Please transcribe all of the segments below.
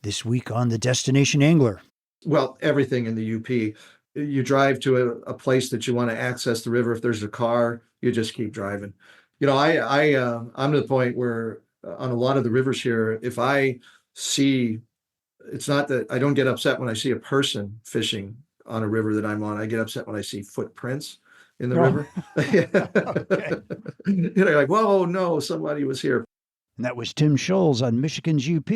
This week on The Destination Angler. Well, everything in the UP. You drive to a place that you want to access the river. If there's a car, you just keep driving. I'm to the point where on a lot of the rivers here, if I see, it's not that I don't get upset when I see a person fishing on a river that I'm on. I get upset when I see footprints in the Oh, river. okay. Like, whoa, no, somebody was here. And that was Tim Schulz on Michigan's UP.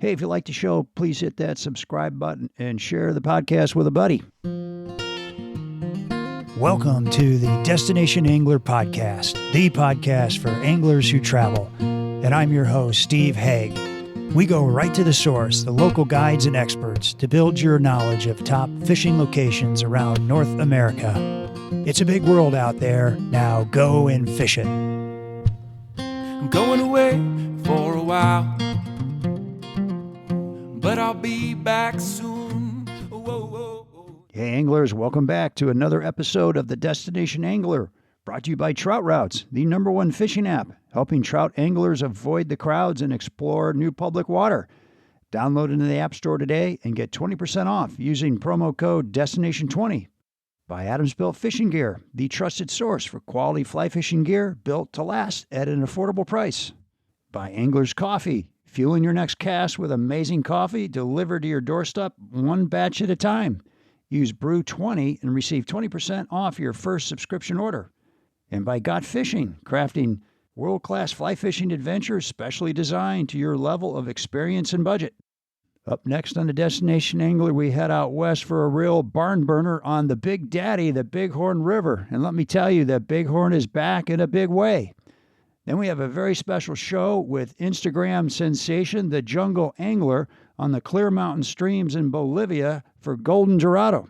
Hey, if you like the show, please hit that subscribe button and share the podcast with a buddy. Welcome to the Destination Angler Podcast, the podcast for anglers who travel. And I'm your host, Steve Haigh. We go right to the source, the local guides and experts, to build your knowledge of top fishing locations around North America. It's a big world out there. Now go and fish it. I'm going away for a while, but I'll be back soon. Whoa, whoa, whoa. Hey anglers, welcome back to another episode of The Destination Angler, brought to you by Trout Routes, the #1 fishing app, helping trout anglers avoid the crowds and explore new public water. Download it in the App Store today and get 20% off using promo code DESTINATION20. By Adamsbuilt Fishing Gear, the trusted source for quality fly fishing gear built to last at an affordable price. By Angler's Coffee, fueling your next cast with amazing coffee delivered to your doorstep one batch at a time. Use Brew20 and receive 20% off your first subscription order. And by Got Fishing, crafting world-class fly fishing adventures specially designed to your level of experience and budget. Up next on the Destination Angler, we head out west for a real barn burner on the Big Daddy, the Bighorn River. And let me tell you, that Bighorn is back in a big way. Then we have a very special show with Instagram sensation, the Jungle Angler, on the Clear Mountain streams in Bolivia for Golden Dorado.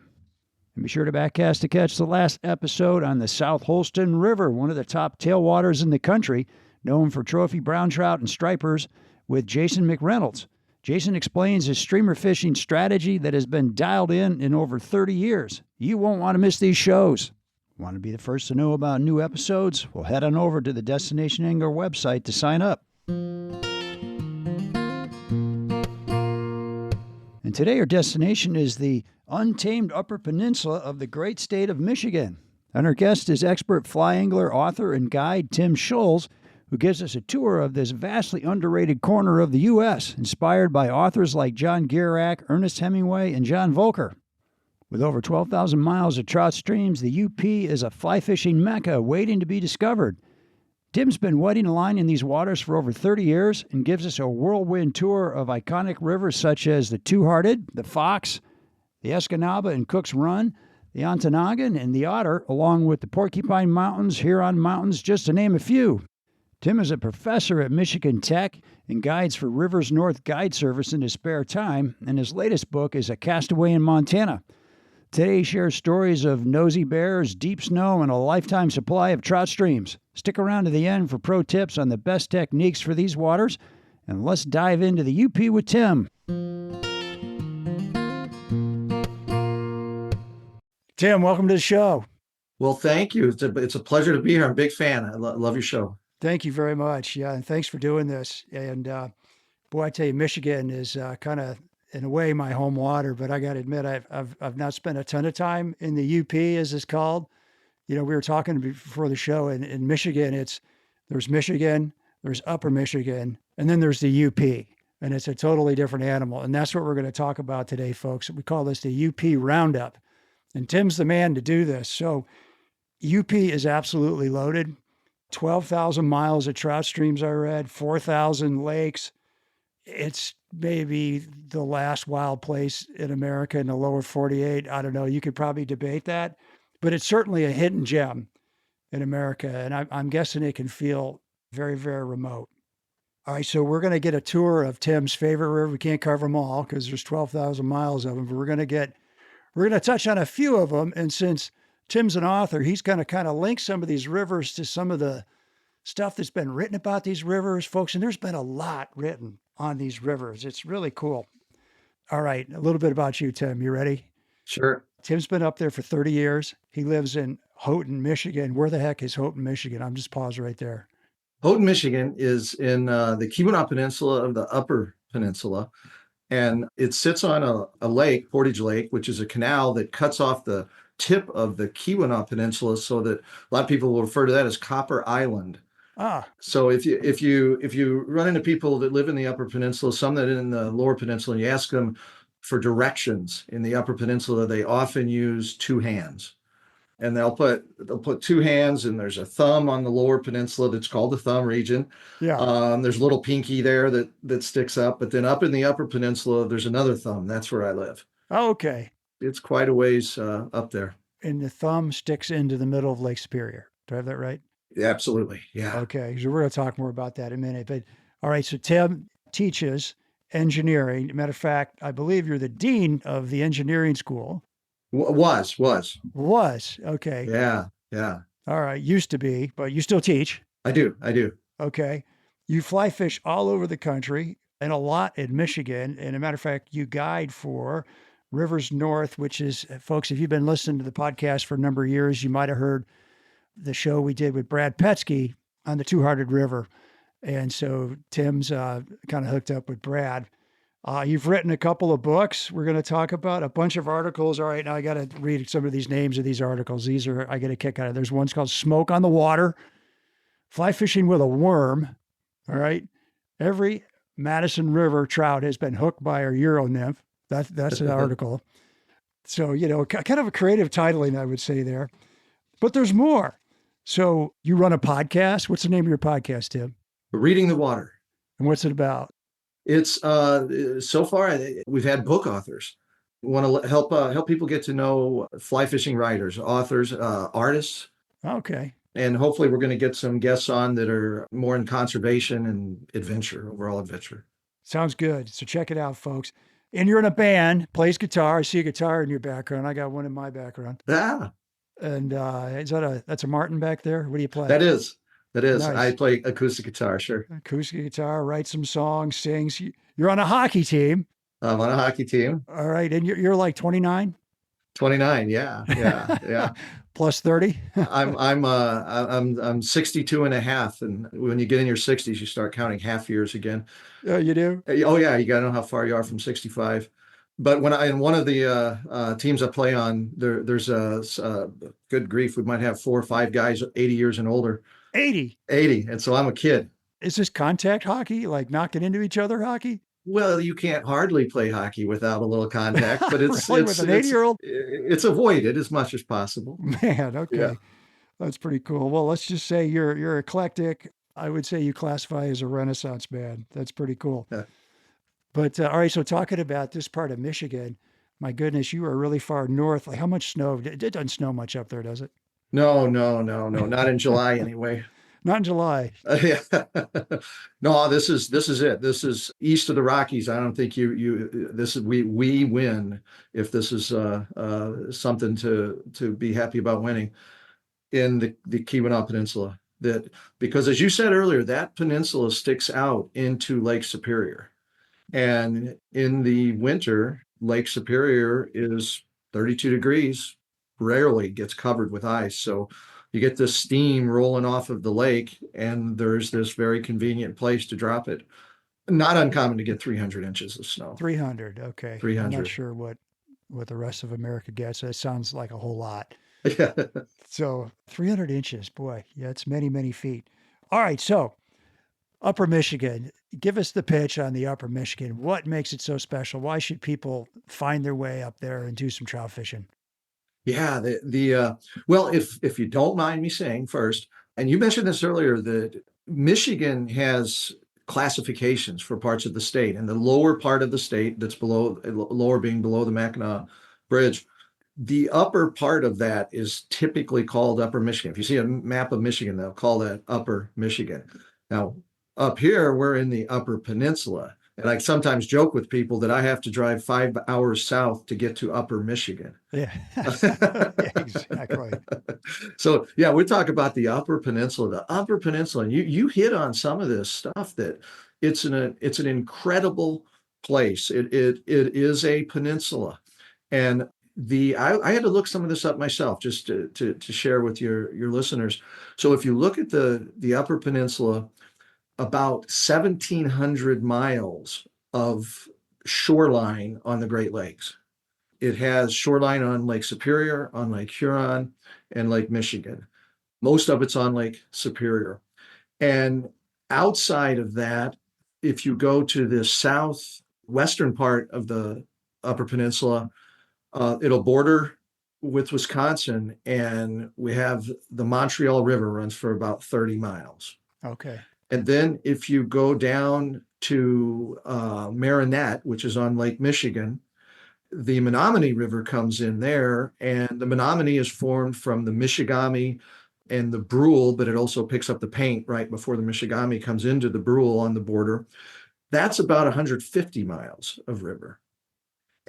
And be sure to backcast to catch the last episode on the South Holston River, one of the top tailwaters in the country, known for trophy brown trout and stripers, with Jason McReynolds. Jason explains his streamer fishing strategy that has been dialed in over 30 years. You won't want to miss these shows. Want to be the first to know about new episodes? Well, head on over to the Destination Angler website to sign up. And today our destination is the untamed Upper Peninsula of the great state of Michigan. And our guest is expert fly angler, author, and guide Tim Schulz, who gives us a tour of this vastly underrated corner of the U.S., inspired by authors like John Gierach, Ernest Hemingway, and John Volker. With over 12,000 miles of trout streams, the UP is a fly fishing mecca waiting to be discovered. Tim's been wetting a line in these waters for over 30 years and gives us a whirlwind tour of iconic rivers such as the Two-Hearted, the Fox, the Escanaba and Cook's Run, the Ontonagon, and the Otter, along with the Porcupine Mountains, Huron Mountains, just to name a few. Tim is a professor at Michigan Tech and guides for Rivers North Guide Service in his spare time, and his latest book is A Castaway in Montana. Today he shares stories of nosy bears, deep snow, and a lifetime supply of trout streams. Stick around to the end for pro tips on the best techniques for these waters, and let's dive into the UP with Tim. Tim, welcome to the show. Well, thank you. It's a pleasure to be here. I'm a big fan. I love your show. Thank you very much. Yeah, and thanks for doing this. And boy, I tell you, Michigan is kind of, in a way, my home water. But I got to admit, I've not spent a ton of time in the UP, as it's called. You know, we were talking before the show, and in Michigan, there's Michigan, there's Upper Michigan, and then there's the UP, and it's a totally different animal. And that's what we're going to talk about today, folks. We call this the UP Roundup, and Tim's the man to do this. So, UP is absolutely loaded. 12,000 miles of trout streams, I read, 4,000 lakes. It's maybe the last wild place in America in the lower 48. I don't know. You could probably debate that, but it's certainly a hidden gem in America. And I'm guessing it can feel very, very remote. All right. So we're going to get a tour of Tim's favorite river. We can't cover them all because there's 12,000 miles of them, but we're going to touch on a few of them. And since Tim's an author, he's going to kind of link some of these rivers to some of the stuff that's been written about these rivers, folks. And there's been a lot written on these rivers. It's really cool. All right. A little bit about you, Tim. You ready? Sure. Tim's been up there for 30 years. He lives in Houghton, Michigan. Where the heck is Houghton, Michigan? I'm just pause right there. Houghton, Michigan is in the Keweenaw Peninsula of the Upper Peninsula. And it sits on a lake, Portage Lake, which is a canal that cuts off the tip of the Keweenaw Peninsula, so that a lot of people will refer to that as Copper Island. Ah, So if you run into people that live in the Upper Peninsula, some that are in the Lower Peninsula, and you ask them for directions in the Upper Peninsula, they often use two hands. And they'll put two hands, and there's a thumb on the Lower Peninsula that's called the thumb region. yeah. There's a little pinky there that sticks up, but then up in the Upper Peninsula, there's another thumb. That's where I live. Oh, okay. It's quite a ways up there. And the thumb sticks into the middle of Lake Superior. Do I have that right? Yeah, absolutely. Yeah. Okay. So we're going to talk more about that in a minute. But all right. So Tim teaches engineering. Matter of fact, I believe you're the dean of the engineering school. Was. Was. Okay. Yeah. Yeah. All right. Used to be, but you still teach. I do. Okay. You fly fish all over the country and a lot in Michigan. And a matter of fact, you guide for Rivers North, which is, folks, if you've been listening to the podcast for a number of years, you might have heard the show we did with Brad Petsky on the Two-Hearted River. And so Tim's kind of hooked up with Brad. You've written a couple of books. We're going to talk about a bunch of articles. All right, now I got to read some of these names of these articles. These are, I get a kick out of. There's one's called Smoke on the Water, Fly Fishing with a Worm. All right. Every Madison River trout has been hooked by a Euro nymph. That's an article. So, you know, kind of a creative titling, I would say there. But there's more. So you run a podcast. What's the name of your podcast, Tim? Reading the Water. And what's it about? It's so far we've had book authors. We want to help people get to know fly fishing writers, authors, artists, Okay. and hopefully we're going to get some guests on that are more in conservation and overall adventure. Sounds good. So check it out, folks. And you're in a band, plays guitar. I see a guitar in your background. I got one in my background. Yeah, And that's a Martin back there? What do you play? that is. Nice. I play acoustic guitar, sure. Acoustic guitar, write some songs, sings. You're on a hockey team. I'm on a hockey team. All right. And you're like 29? 29, yeah. Plus 30? I'm 62 and a half. And when you get in your 60s, you start counting half years again. You do? Oh yeah, you got to know how far you are from 65. But in one of the teams I play on, there's a good grief. We might have 4 or 5 guys 80 years and older. 80. And so I'm a kid. Is this contact hockey, like knocking into each other hockey? Well, you can't hardly play hockey without a little contact, but it's Really, with an 80-year-old? It's avoided as much as possible. Man, okay. Yeah. That's pretty cool. Well, let's just say you're eclectic. I would say you classify as a Renaissance band. That's pretty cool. Yeah. But all right, so talking about this part of Michigan, my goodness, you are really far north. Like how much snow? It doesn't snow much up there, does it? No, not in July anyway. Not in July. Yeah. No, this is it. This is east of the Rockies. I don't think we win if this is something to be happy about winning in the Keweenaw Peninsula. Because as you said earlier, that peninsula sticks out into Lake Superior. And in the winter, Lake Superior is 32 degrees, rarely gets covered with ice. So you get this steam rolling off of the lake, and there's this very convenient place to drop it. Not uncommon to get 300 inches of snow. 300. Okay. 300. I'm not sure what the rest of America gets. It sounds like a whole lot. Yeah. So 300 inches, boy. Yeah, it's many, many feet. All right. So Upper Michigan, give us the pitch on the Upper Michigan. What makes it so special? Why should people find their way up there and do some trout fishing? Yeah, well, if you don't mind me saying first, and you mentioned this earlier, that Michigan has classifications for parts of the state, and the lower part of the state that's lower being below the Mackinac Bridge, the upper part of that is typically called Upper Michigan. If you see a map of Michigan, they'll call that Upper Michigan. Now, up here, we're in the Upper Peninsula. And I sometimes joke with people that I have to drive 5 hours south to get to Upper Michigan. Yeah, yeah, exactly. So yeah, we talk about the Upper Peninsula. The Upper Peninsula, and you hit on some of this stuff, that it's an incredible place. It is a peninsula, and I had to look some of this up myself just to share with your listeners. So if you look at the Upper Peninsula, about 1,700 miles of shoreline on the Great Lakes. It has shoreline on Lake Superior, on Lake Huron, and Lake Michigan. Most of it's on Lake Superior. And outside of that, if you go to the southwestern part of the Upper Peninsula, it'll border with Wisconsin, and we have the Montreal River runs for about 30 miles. Okay. And then if you go down to Marinette, which is on Lake Michigan, the Menominee River comes in there, and the Menominee is formed from the Michigami and the Brule, but it also picks up the Paint right before the Michigami comes into the Brule on the border. That's about 150 miles of river.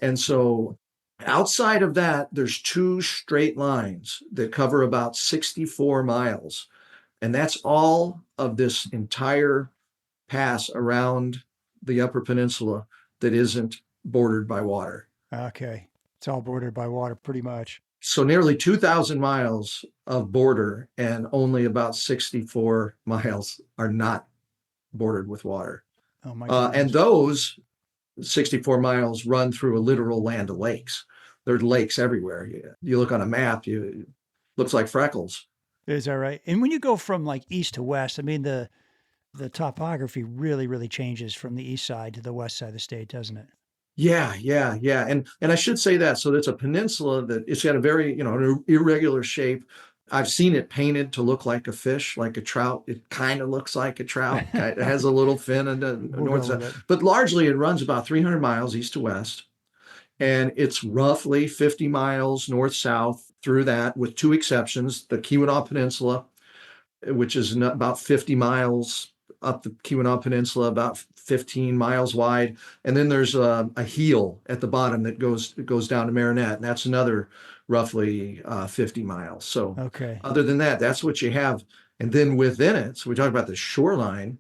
And so outside of that, there's two straight lines that cover about 64 miles. And that's all of this entire pass around the Upper Peninsula that isn't bordered by water. Okay. It's all bordered by water pretty much. So nearly 2,000 miles of border, and only about 64 miles are not bordered with water. Oh my goodness. And those 64 miles run through a literal land of lakes. There's lakes everywhere. You look on a map, it looks like freckles. Is that right? And when you go from like east to west, I mean, the topography really, really changes from the east side to the west side of the state, doesn't it? Yeah. And I should say that. So it's a peninsula that it's got a very, an irregular shape. I've seen it painted to look like a fish, like a trout. It kind of looks like a trout. It has a little fin and a north side. But largely it runs about 300 miles east to west. And it's roughly 50 miles north-south through that, with two exceptions: the Keweenaw Peninsula, which is about 50 miles up the Keweenaw Peninsula, about 15 miles wide. And then there's a heel at the bottom that goes down to Marinette, and that's another roughly 50 miles. So okay. Other than that, that's what you have. And then within it, so we talk about the shoreline,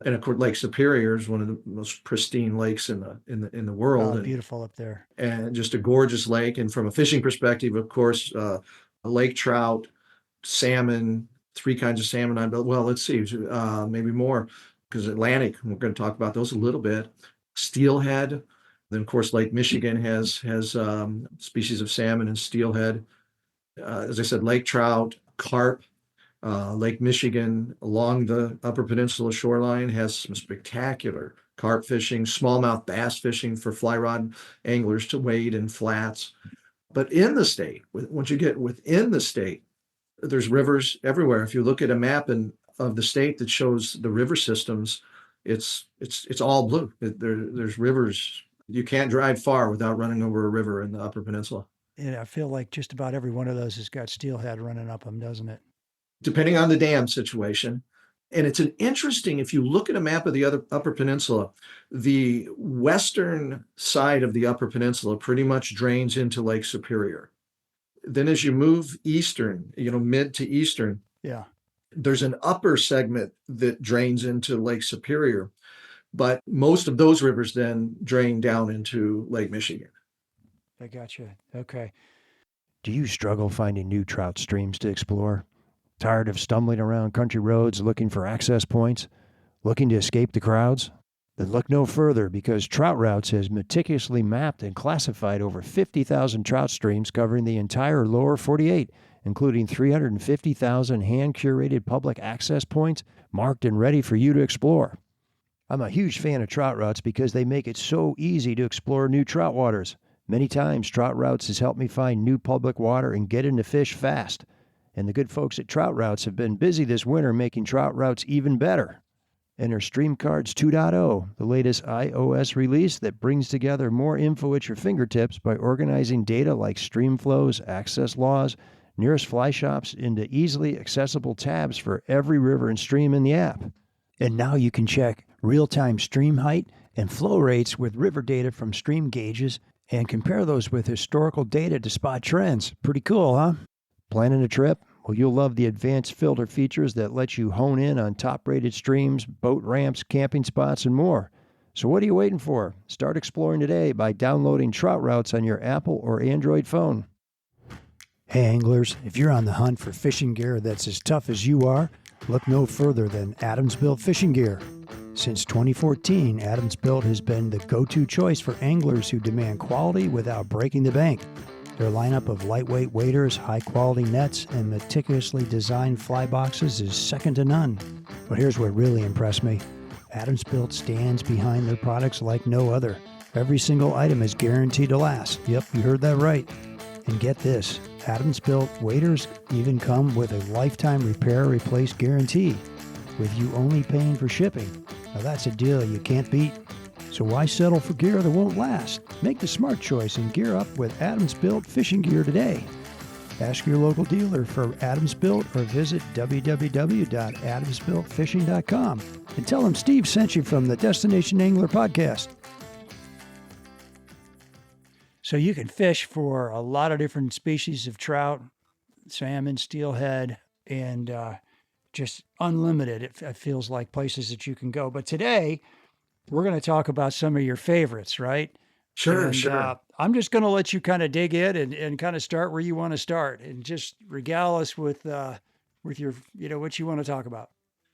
and of course, Lake Superior is one of the most pristine lakes in the world. Oh, beautiful up there. And just a gorgeous lake. And from a fishing perspective, of course, lake trout, salmon, three kinds of salmon. Let's see, maybe more, because Atlantic, we're going to talk about those a little bit. Steelhead. Then, of course, Lake Michigan has species of salmon and steelhead. As I said, lake trout, carp. Lake Michigan along the Upper Peninsula shoreline has some spectacular carp fishing, smallmouth bass fishing for fly rod anglers to wade in flats. But in the state, once you get within the state, there's rivers everywhere. If you look at a map of the state that shows the river systems, it's all blue. There's rivers. You can't drive far without running over a river in the Upper Peninsula. Yeah, I feel like just about every one of those has got steelhead running up them, doesn't it? Depending on the dam situation. And it's if you look at a map of the Upper Peninsula, the western side of the Upper Peninsula pretty much drains into Lake Superior. Then as you move eastern, mid to eastern, yeah, there's an upper segment that drains into Lake Superior. But most of those rivers then drain down into Lake Michigan. I got you. Okay. Do you struggle finding new trout streams to explore? Tired of stumbling around country roads looking for access points? Looking to escape the crowds? Then look no further, because Trout Routes has meticulously mapped and classified over 50,000 trout streams covering the entire lower 48, including 350,000 hand-curated public access points marked and ready for you to explore. I'm a huge fan of Trout Routes because they make it so easy to explore new trout waters. Many times, Trout Routes has helped me find new public water and get into fish fast. And the good folks at Trout Routes have been busy this winter making Trout Routes even better. Enter Stream Cards 2.0, the latest iOS release that brings together more info at your fingertips by organizing data like stream flows, access laws, nearest fly shops into easily accessible tabs for every river and stream in the app. And now you can check real-time stream height and flow rates with river data from stream gauges and compare those with historical data to spot trends. Pretty cool, huh? Planning a trip? Well, you'll love the advanced filter features that let you hone in on top-rated streams, boat ramps, camping spots, and more. So what are you waiting for? Start exploring today by downloading Trout Routes on your Apple or Android phone. Hey anglers, if you're on the hunt for fishing gear that's as tough as you are, look no further than Adamsbuilt Fishing Gear. Since 2014, Adamsbuilt has been the go-to choice for anglers who demand quality without breaking the bank. Their lineup of lightweight waders, high-quality nets, and meticulously designed fly boxes is second to none. But here's what really impressed me. Adamsbuilt stands behind their products like no other. Every single item is guaranteed to last. Yep, you heard that right. And get this, Adamsbuilt waders even come with a lifetime repair-replace guarantee, with you only paying for shipping. Now that's a deal you can't beat. So why settle for gear that won't last? Make the smart choice and gear up with Adamsbuilt fishing gear today. Ask your local dealer for Adamsbuilt or visit www.adamsbuiltfishing.com and tell them Steve sent you from the Destination Angler podcast. So you can fish for a lot of different species of trout, salmon, steelhead, and just unlimited. It feels like places that you can go. But today, we're going to talk about some of your favorites, right? Sure, And, sure. I'm just going to let you kind of dig in and kind of start where you want to start and just regale us with your, what you want to talk about.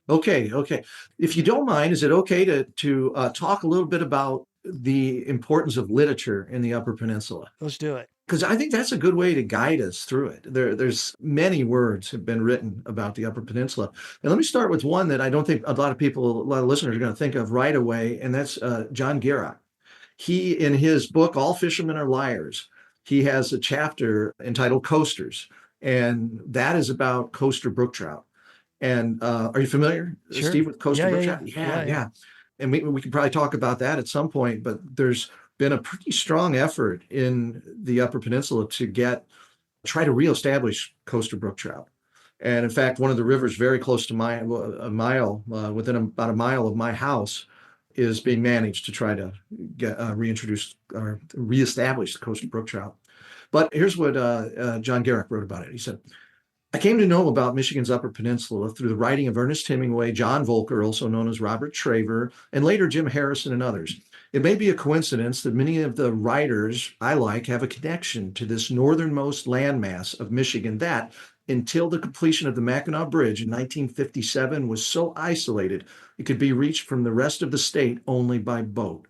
Okay, okay. If you don't mind, is it okay to talk a little bit about the importance of literature in the Upper Peninsula? Let's do it. Because I think that's a good way to guide us through it. There's many words have been written about the Upper Peninsula. And let me start with one that I don't think a lot of listeners are going to think of right away, and that's John Garrock. He, in his book, All Fishermen Are Liars, he has a chapter entitled Coasters, and that is about coaster brook trout. And are you familiar, Sure. Steve, with coaster brook Yeah. trout? Yeah. Yeah. And we can probably talk about that at some point, but there's been a pretty strong effort in the Upper Peninsula to try to reestablish coaster brook trout. And in fact, one of the rivers very close to within about a mile of my house, is being managed to try to get reintroduce or reestablish the coastal brook trout. But here's what John Garrock wrote about it. He said, I came to know about Michigan's Upper Peninsula through the writing of Ernest Hemingway, John Volker, also known as Robert Traver, and later Jim Harrison and others. It may be a coincidence that many of the writers I like have a connection to this northernmost landmass of Michigan that, until the completion of the Mackinac Bridge in 1957, was so isolated it could be reached from the rest of the state only by boat.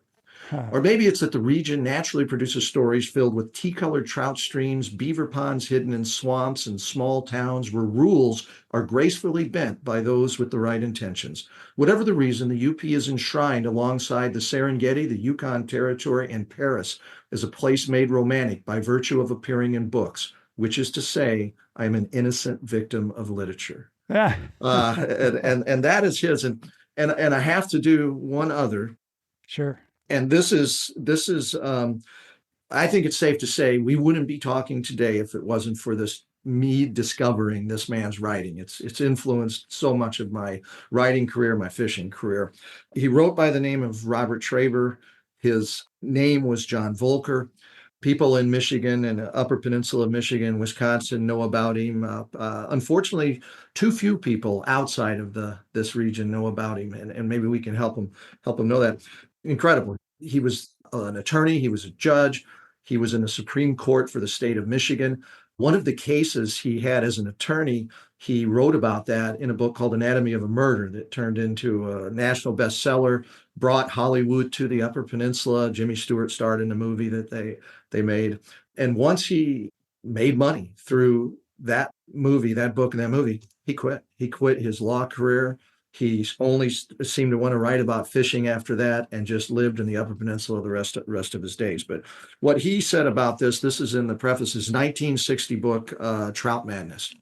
Or maybe it's that the region naturally produces stories filled with tea-colored trout streams, beaver ponds hidden in swamps, and small towns where rules are gracefully bent by those with the right intentions. Whatever the reason, the UP is enshrined alongside the Serengeti, the Yukon Territory, and Paris as a place made romantic by virtue of appearing in books, which is to say, I am an innocent victim of literature. Yeah. And that is his. And I have to do one other. Sure. And this is I think it's safe to say we wouldn't be talking today if it wasn't for me discovering this man's writing. It's influenced so much of my writing career, my fishing career. He wrote by the name of Robert Traver. His name was John Volker. People in Michigan and Upper Peninsula of Michigan, Wisconsin know about him. Unfortunately, too few people outside of this region know about him, and maybe we can help him know that. Incredible. He was an attorney. He was a judge. He was in the Supreme Court for the state of Michigan. One of the cases he had as an attorney, he wrote about that in a book called Anatomy of a Murder that turned into a national bestseller, brought Hollywood to the Upper Peninsula. Jimmy Stewart starred in the movie that they made. And once he made money through that book and that movie, he quit. He quit his law career. He only seemed to want to write about fishing after that and just lived in the Upper Peninsula the rest of his days. But what he said about this is in the preface, his 1960 book, Trout Madness.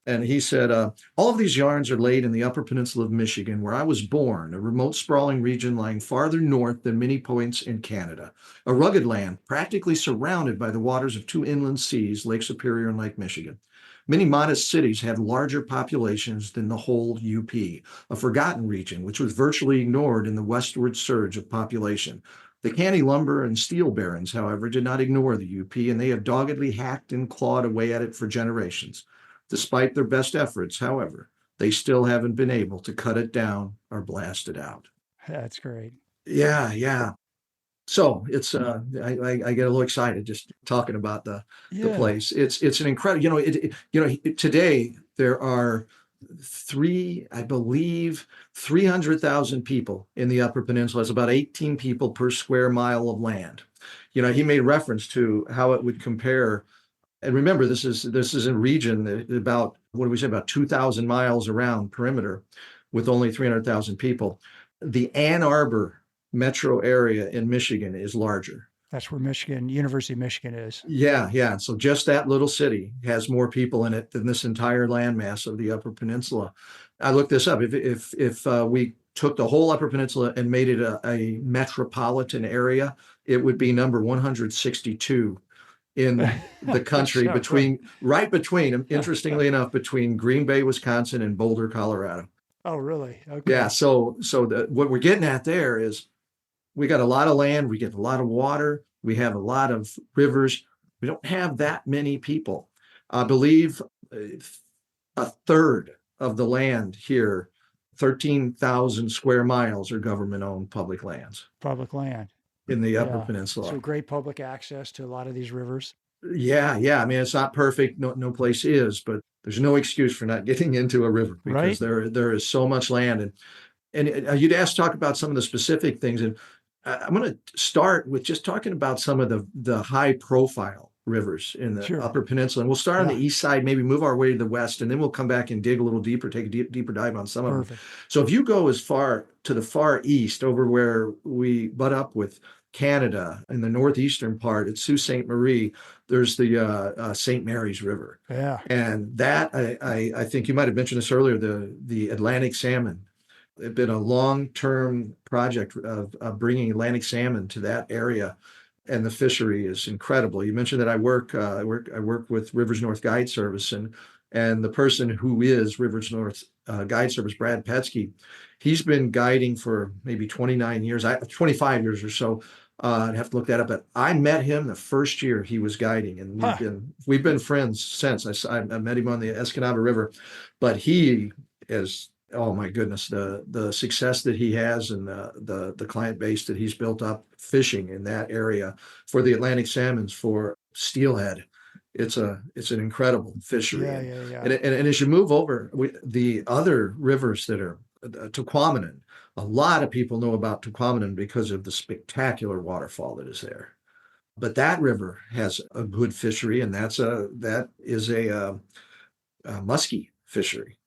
And he said, all of these yarns are laid in the Upper Peninsula of Michigan, where I was born, a remote sprawling region lying farther north than many points in Canada, a rugged land practically surrounded by the waters of two inland seas, Lake Superior and Lake Michigan. Many modest cities had larger populations than the whole UP, a forgotten region which was virtually ignored in the westward surge of population. The canny lumber and steel barons, however, did not ignore the UP, and they have doggedly hacked and clawed away at it for generations. Despite their best efforts, however, they still haven't been able to cut it down or blast it out. That's great. Yeah. So it's I get a little excited just talking about the place. It's an incredible, today there are I believe 300,000 people in the Upper Peninsula. It's about 18 people per square mile of land. He made reference to how it would compare. And remember, this is a region that about, what do we say, about 2,000 miles around perimeter with only 300,000 people. The Ann Arbor metro area in Michigan is larger. That's where University of Michigan is. Yeah. So just that little city has more people in it than this entire landmass of the Upper Peninsula. I looked this up. If we took the whole Upper Peninsula and made it a metropolitan area, it would be number 162 in the country, right between, interestingly enough, between Green Bay, Wisconsin, and Boulder, Colorado. Oh, really? Okay. Yeah. So what we're getting at there is, we got a lot of land, we get a lot of water, we have a lot of rivers. We don't have that many people. I believe a third of the land here, 13,000 square miles, are government-owned public lands. Public land. In the Upper Peninsula. So great public access to a lot of these rivers. Yeah. I mean, it's not perfect. No place is, but there's no excuse for not getting into a river, because there is so much land. And you'd talk about some of the specific things. And I'm going to start with just talking about some of the high profile rivers in the Upper Peninsula. And we'll start on the east side, maybe move our way to the west, and then we'll come back and dig a little deeper, take a deeper dive on some of them. So if you go as far to the far east, over where we butt up with Canada in the northeastern part at Sault Ste. Marie, there's the St. Mary's River. Yeah. And that, I think you might have mentioned this earlier, the Atlantic salmon. It's been a long-term project of bringing Atlantic salmon to that area, and the fishery is incredible. You mentioned that I work with Rivers North Guide Service, and the person who is Rivers North Guide Service, Brad Petsky, he's been guiding for maybe 25 years or so. I'd have to look that up, but I met him the first year he was guiding, and we've been friends since. I met him on the Escanaba River, but he is, oh my goodness, the success that he has, and the client base that he's built up fishing in that area for the Atlantic salmons, for steelhead. It's an incredible fishery. Yeah. And as you move over, the other rivers that are Tequamanon, a lot of people know about Tequamanon because of the spectacular waterfall that is there. But that river has a good fishery, and that is a muskie fishery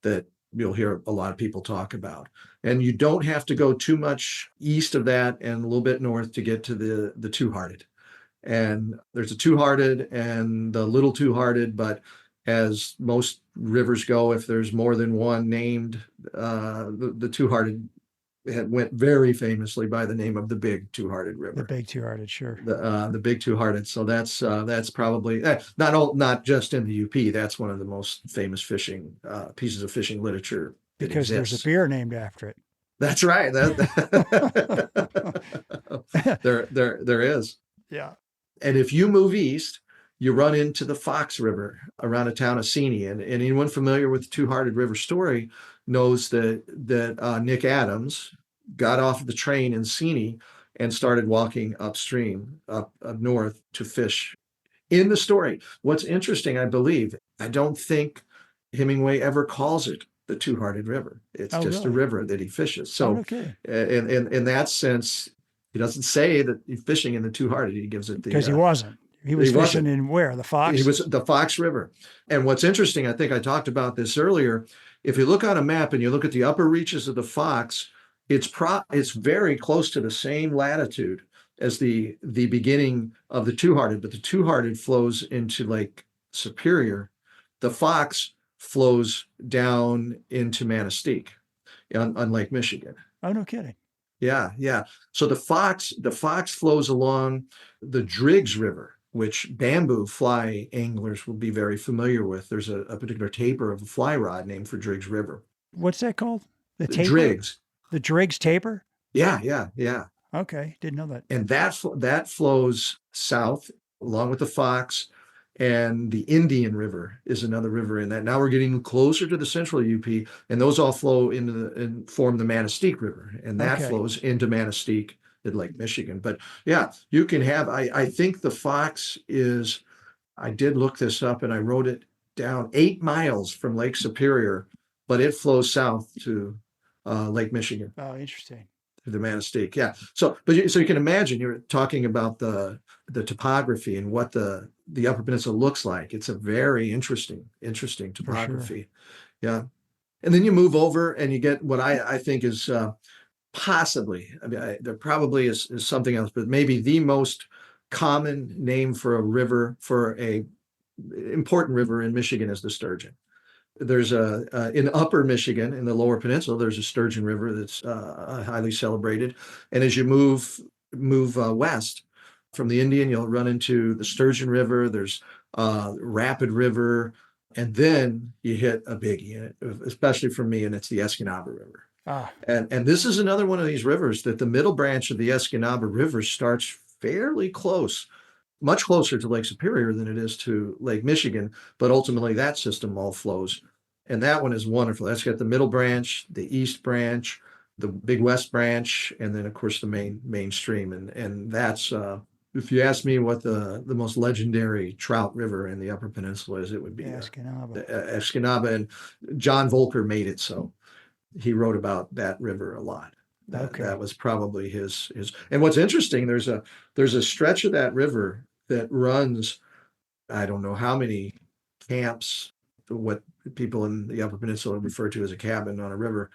that you'll hear a lot of people talk about. And you don't have to go too much east of that and a little bit north to get to the Two-Hearted. And there's a Two-Hearted and the Little Two-Hearted, but as most rivers go, if there's more than one named, the Two-Hearted went very famously by the name of the Big Two-Hearted River. The Big Two-Hearted, sure. The Big Two-Hearted. So that's probably not just in the UP. That's one of the most famous fishing pieces of fishing literature. Because there's a beer named after it. That's right. There is. Yeah. And if you move east, you run into the Fox River around the town of Seney. And anyone familiar with the Two-Hearted River story knows that Nick Adams got off the train in Seney and started walking upstream, up north to fish. In the story, what's interesting, I believe, I don't think Hemingway ever calls it the Two-Hearted River. It's just a river that he fishes. So in that sense, he doesn't say that he's fishing in the Two-Hearted. He gives it because he wasn't. He was fishing in where? The Fox? He was the Fox River. And what's interesting, I think I talked about this earlier, if you look on a map and you look at the upper reaches of the Fox, it's very close to the same latitude as the beginning of the Two-Hearted, but the Two-Hearted flows into Lake Superior. The Fox flows down into Manistee on Lake Michigan. Oh, no kidding. Yeah. So the Fox flows along the Driggs River, which bamboo fly anglers will be very familiar with. There's a particular taper of a fly rod named for Driggs River. What's that called? The taper? Driggs. The Driggs taper? Yeah. Okay, didn't know that. And that flows south along with the Fox, and the Indian River is another river in that. Now we're getting closer to the central UP, and those all flow and form the Manistee River, and that flows into Manistee at Lake Michigan. But yeah, you can have, I think the Fox is, I did look this up and I wrote it down, 8 miles from Lake Superior but it flows south to Lake Michigan. Oh, interesting. The Manistee, yeah. So, so you can imagine you're talking about the topography and what the Upper Peninsula looks like. It's a very interesting topography. Yeah, and then you move over and you get what I think is possibly. I mean, there probably is something else, but maybe the most common name for a river, for a important river in Michigan, is the Sturgeon. There's in Upper Michigan, in the Lower Peninsula, there's a Sturgeon River that's highly celebrated. And as you move west from the Indian, you'll run into the Sturgeon River. There's Rapid River, and then you hit a biggie, especially for me, and it's the Escanaba River. And this is another one of these rivers that the middle branch of the Escanaba River starts fairly close, much closer to Lake Superior than it is to Lake Michigan, but ultimately that system all flows. And that one is wonderful. That's got the middle branch, the east branch, the big west branch, and then of course the main stream. And that's if you ask me what the most legendary trout river in the Upper Peninsula is, it would be Escanaba. Escanaba. And John Volker made it so. He wrote about that river a lot. That was probably his. And what's interesting, there's a stretch of that river that runs, I don't know how many camps, what people in the Upper Peninsula refer to as a cabin on a river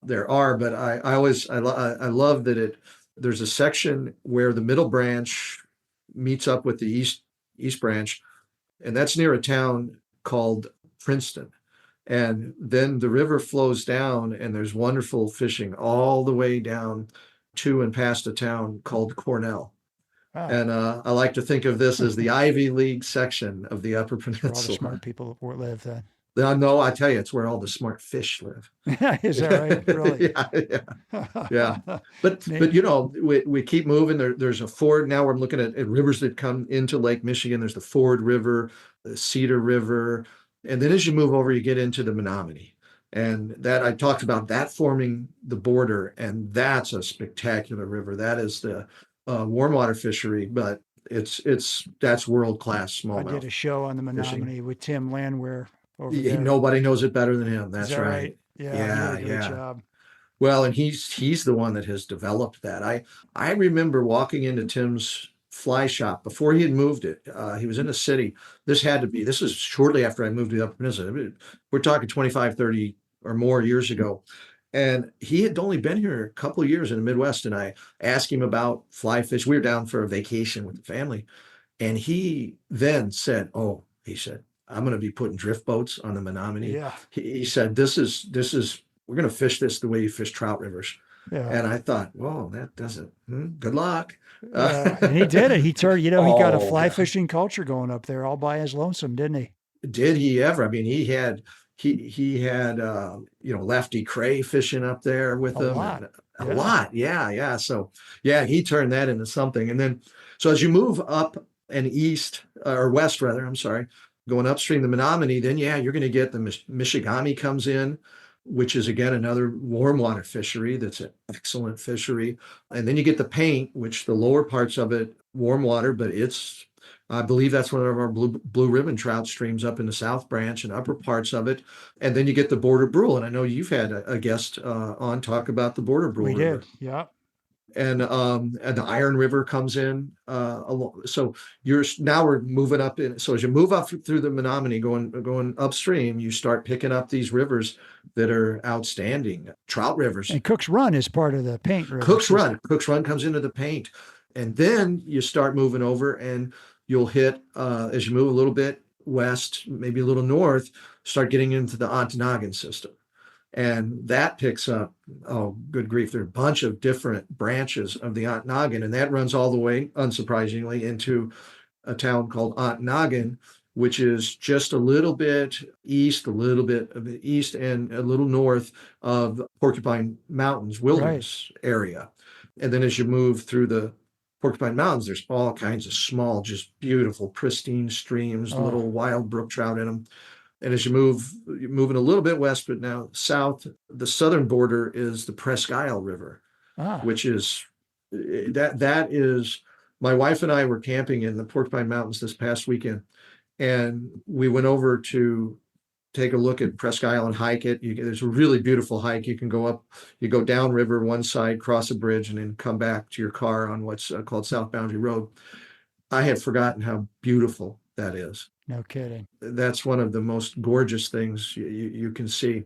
there are, but I love that there's a section where the middle branch meets up with the east branch, and that's near a town called Princeton. And then the river flows down, and there's wonderful fishing all the way down to and past a town called Cornell. And I like to think of this as the Ivy League section of the Upper Peninsula. Where all the smart people live then. No, I tell you, it's where all the smart fish live. Is that right? Really? Yeah. But you know, we keep moving. There's a ford. Now we're looking at rivers that come into Lake Michigan. There's the Ford River, the Cedar River. And then as you move over, you get into the Menominee. And that I talked about that forming the border. And that's a spectacular river. That is the warm water fishery, but that's world-class smallmouth. I did a show on the Menominee fishing with Tim Landwehr over there. Nobody knows it better than him. That's right. Yeah, he did a great job. Well, and he's the one that has developed that. I remember walking into Tim's fly shop before he had moved it. He was in a city. This was shortly after I moved to the Upper Peninsula. We're talking 25, 30 or more years ago. And he had only been here a couple of years in the Midwest. And I asked him about fly fish. We were down for a vacation with the family. And he then said, he said, I'm going to be putting drift boats on the Menominee. Yeah. He said, this is, we're going to fish this the way you fish trout rivers. Yeah. And I thought, that doesn't, good luck. And he did it. He turned, he got a fly fishing culture going up there all by his lonesome, didn't he? Did he ever? I mean, he had Lefty Cray fishing up there with him. A lot. Yeah. So he turned that into something. And then, so as you move up and east, or west rather, I'm sorry, going upstream the Menominee, then you're going to get the Michigami comes in, which is again another warm water fishery that's an excellent fishery. And then you get the Paint, which the lower parts of it, warm water, but I believe that's one of our blue ribbon trout streams up in the South Branch and upper parts of it. And then you get the Border Brule. And I know you've had a guest on talk about the Border Brule. We River. did, yeah. And the Iron River comes in along. So we're moving up in. So as you move up through the Menominee, going upstream, you start picking up these rivers that are outstanding trout rivers. And Cook's Run is part of the Paint River. Cook's Run comes into the Paint, and then you start moving over, and you'll hit as you move a little bit west, maybe a little north, start getting into the Ontonagon system. And that picks up, good grief, there are a bunch of different branches of the Ontonagon, and that runs all the way, unsurprisingly, into a town called Ontonagon, which is just a little bit east and a little north of Porcupine Mountains Wilderness area. And then as you move through the Porcupine Mountains, there's all kinds of small, just beautiful, pristine streams, little wild brook trout in them. And as you're moving a little bit west, but now south, the southern border is the Presque Isle River, which is that is, my wife and I were camping in the Porcupine Mountains this past weekend, and we went over to take a look at Presque Isle and hike it. There's a really beautiful hike. You can go up, you go down river one side, cross a bridge, and then come back to your car on what's called South Boundary Road. I had forgotten how beautiful that is. No kidding. That's one of the most gorgeous things you can see.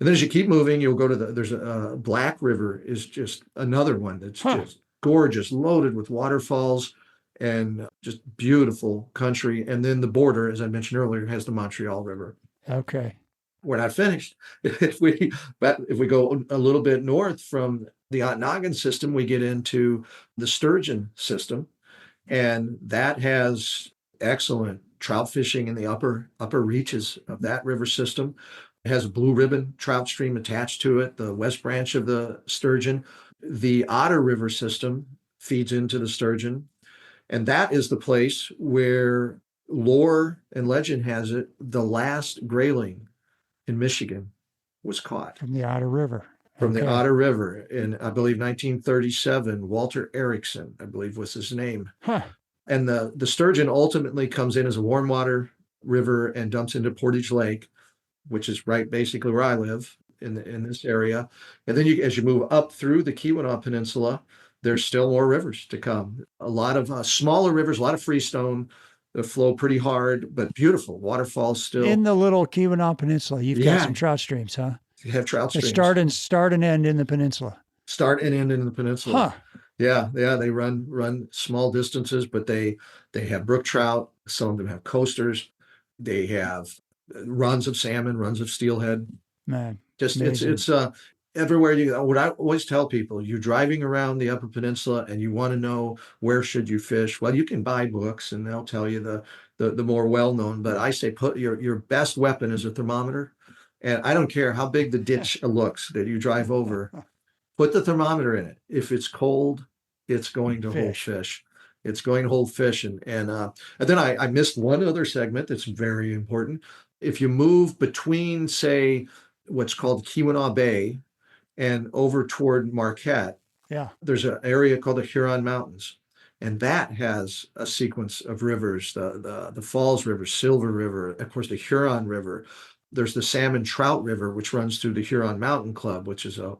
And then as you keep moving, you'll go to there's a Black River is just another one that's just gorgeous, loaded with waterfalls and just beautiful country. And then the border, as I mentioned earlier, has the Montreal River. Okay. We're not finished. If we go a little bit north from the Ontonagon system, we get into the Sturgeon system, and that has excellent trout fishing in the upper reaches of that river system. It has a blue ribbon trout stream attached to it, the west branch of the Sturgeon. The Otter River system feeds into the Sturgeon, and that is the place where lore and legend has it the last grayling in Michigan was caught. From the Otter River. From the Otter River in, I believe, 1937. Walter Erickson, I believe, was his name. Huh. And the Sturgeon ultimately comes in as a warm water river and dumps into Portage Lake, which is right basically where I live in this area. And then as you move up through the Keweenaw Peninsula, there's still more rivers to come. A lot of smaller rivers, a lot of freestone that flow pretty hard, but beautiful waterfalls still. In the little Keweenaw Peninsula, you've got some trout streams, huh? You have trout streams. Start and end in the peninsula. Start and end in the peninsula. Huh. Yeah. They run small distances, but they have brook trout. Some of them have coasters. They have runs of salmon, runs of steelhead. Man, just amazing. it's everywhere you go. What I always tell people, you're driving around the Upper Peninsula and you want to know where should you fish. Well, you can buy books and they'll tell you the more well-known, but I say put your best weapon is a thermometer. And I don't care how big the ditch looks that you drive over, put the thermometer in it. If it's cold, it's going to hold fish. It's going to hold fish. And then I missed one other segment that's very important. If you move between, say, what's called Keweenaw Bay and over toward Marquette, there's an area called the Huron Mountains. And that has a sequence of rivers, the Falls River, Silver River, of course, the Huron River. There's the Salmon Trout River, which runs through the Huron Mountain Club, which is a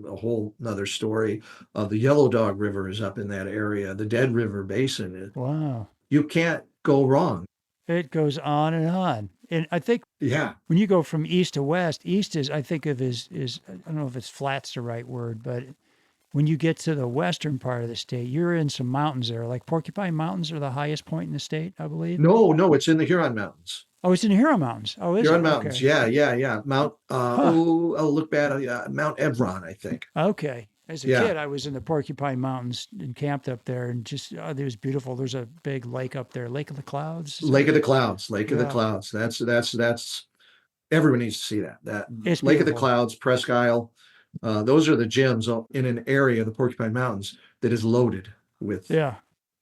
whole nother story. The Yellow Dog River is up in that area. The Dead River Basin. Wow. You can't go wrong. It goes on and on. And I think when you go from east to west, east is, I think of is I don't know if it's flat's the right word, but when you get to the western part of the state, you're in some mountains there. Like Porcupine Mountains are the highest point in the state, I believe. No, it's in the Huron Mountains. Oh, it's in the Huron Mountains. Oh, is Huron it? Mountains. Okay. Yeah. Mount, I'll look bad. Mount Evron, I think. Okay. As a kid, I was in the Porcupine Mountains and camped up there, and just it was beautiful. There's a big lake up there, Lake of the Clouds. Lake of the Clouds. That's everyone needs to see that. It's Lake of the beautiful. Clouds, Presque Isle. Those are the gems in an area of the Porcupine Mountains that is loaded with. Yeah.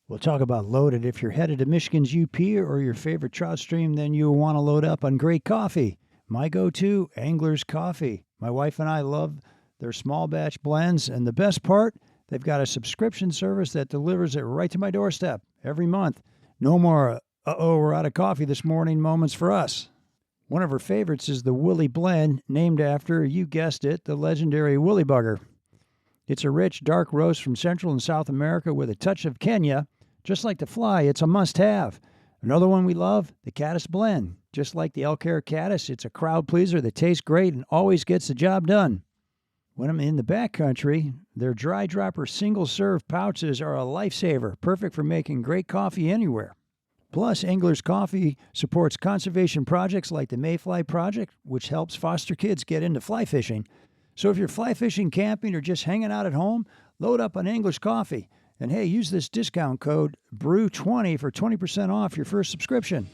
We'll talk about loaded. If you're headed to Michigan's UP or your favorite trout stream, then you'll want to load up on great coffee. My go-to, Angler's Coffee. My wife and I love their small batch blends, and the best part, they've got a subscription service that delivers it right to my doorstep every month. No more, we're out of coffee this morning moments for us. One of her favorites is the Willy Blend, named after, you guessed it, the legendary Willy Bugger. It's a rich, dark roast from Central and South America with a touch of Kenya. Just like the fly, it's a must-have. Another one we love, the Caddis Blend. Just like the elk hair caddis, it's a crowd pleaser that tastes great and always gets the job done. When I'm in the backcountry, their dry dropper single-serve pouches are a lifesaver, perfect for making great coffee anywhere. Plus, Angler's Coffee supports conservation projects like the Mayfly Project, which helps foster kids get into fly fishing. So if you're fly fishing, camping, or just hanging out at home, load up on Angler's Coffee. And hey, use this discount code BREW20 for 20% off your first subscription.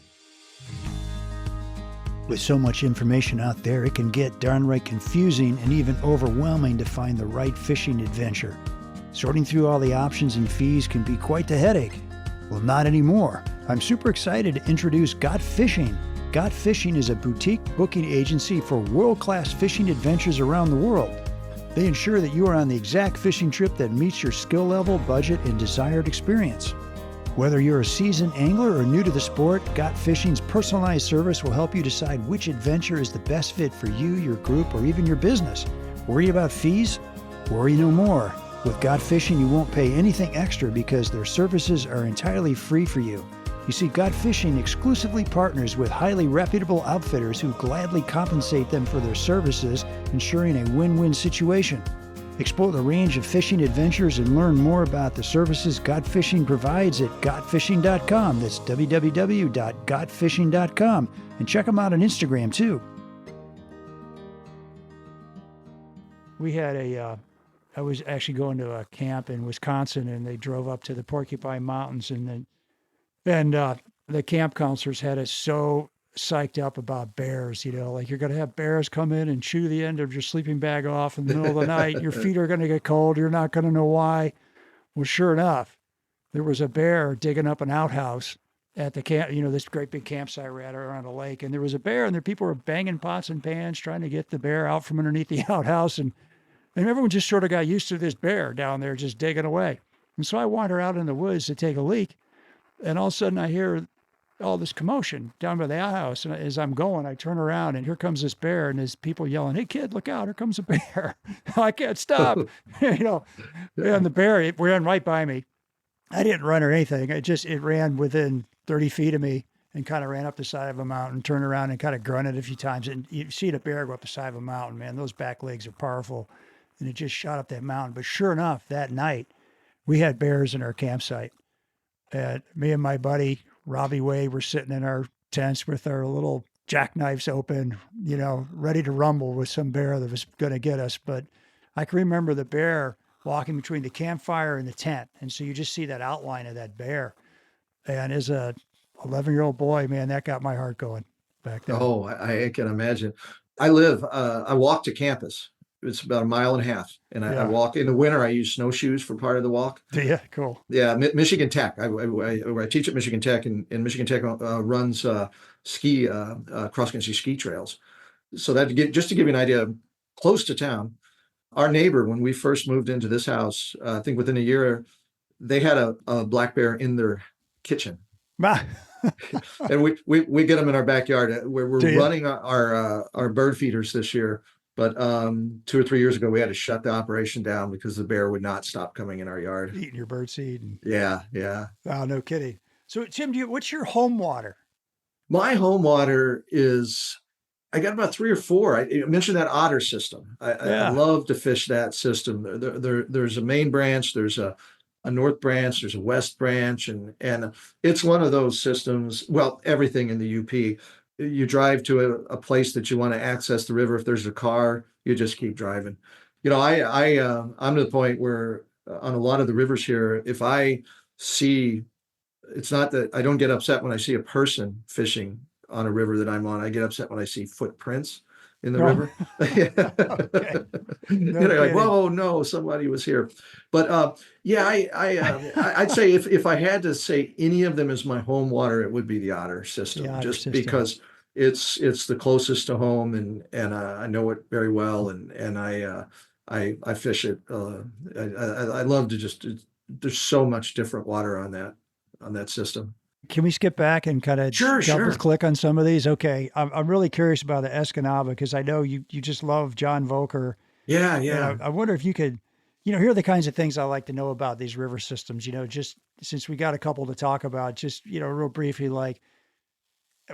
With so much information out there, it can get downright confusing and even overwhelming to find the right fishing adventure. Sorting through all the options and fees can be quite the headache. Well, not anymore. I'm super excited to introduce Got Fishing. Got Fishing is a boutique booking agency for world-class fishing adventures around the world. They ensure that you are on the exact fishing trip that meets your skill level, budget, and desired experience. Whether you're a seasoned angler or new to the sport, Got Fishing's personalized service will help you decide which adventure is the best fit for you, your group, or even your business. Worry about fees? Worry no more. With Got Fishing, you won't pay anything extra because their services are entirely free for you. You see, Got Fishing exclusively partners with highly reputable outfitters who gladly compensate them for their services, ensuring a win-win situation. Explore the range of fishing adventures and learn more about the services Got Fishing provides at gotfishing.com. That's www.gotfishing.com. And check them out on Instagram, too. We had I was actually going to a camp in Wisconsin, and they drove up to the Porcupine Mountains, and the camp counselors had us so psyched up about bears, like you're going to have bears come in and chew the end of your sleeping bag off in the middle of the night. Your feet are going to get cold. You're not going to know why. Well, sure enough, there was a bear digging up an outhouse at the camp, this great big campsite right around a lake. And there was a bear, and there people were banging pots and pans trying to get the bear out from underneath the outhouse. And everyone just sort of got used to this bear down there just digging away. And so I wander out in the woods to take a leak. And all of a sudden I hear all this commotion down by the outhouse. And as I'm going, I turn around, and here comes this bear, and there's people yelling, "Hey kid, look out, here comes a bear." I can't stop, And the bear, it ran right by me. I didn't run or anything. It ran within 30 feet of me and kind of ran up the side of a mountain, turned around and kind of grunted a few times. And you see the bear go up the side of a mountain, man, those back legs are powerful. And it just shot up that mountain. But sure enough, that night we had bears in our campsite. And me and my buddy, Robbie Wade, were sitting in our tents with our little jackknives open, ready to rumble with some bear that was going to get us. But I can remember the bear walking between the campfire and the tent. And so you just see that outline of that bear. And as a 11-year-old boy, man, that got my heart going back then. Oh, I can imagine. I walk to campus. It's about 1.5 miles. And I walk in the winter. I use snowshoes for part of the walk. Yeah, cool. Yeah, Michigan Tech. I teach at Michigan Tech, and Michigan Tech runs cross-country ski trails. So just to give you an idea, close to town, our neighbor, when we first moved into this house, I think within a year, they had a black bear in their kitchen. And we get them in our backyard. We're running our bird feeders this year. But 2 or 3 years ago, we had to shut the operation down because the bear would not stop coming in our yard. Eating your bird seed. Yeah. Oh, no kidding. So, Tim, what's your home water? My home water is, I got about 3 or 4. I mentioned that Otter system. I love to fish that system. There's a main branch, there's a north branch, there's a west branch, and it's one of those systems. Well, everything in the UP. You drive to a place that you want to access the river. If there's a car, you just keep driving. I'm to the point where on a lot of the rivers here, if I see, it's not that I don't get upset when I see a person fishing on a river that I'm on. I get upset when I see footprints in the river. Okay. Like, whoa, no, somebody was here. But I'd say if I had to say any of them is my home water, it would be the Otter system, because it's the closest to home, and I know it very well, and I fish it. I love to there's so much different water on that system. Can we skip back and kind of double click on some of these? Okay. I'm really curious about the Escanaba, because I know you just love John Volker. Yeah. And I wonder if you could, here are the kinds of things I like to know about these river systems, just since we got a couple to talk about, just, real briefly, like,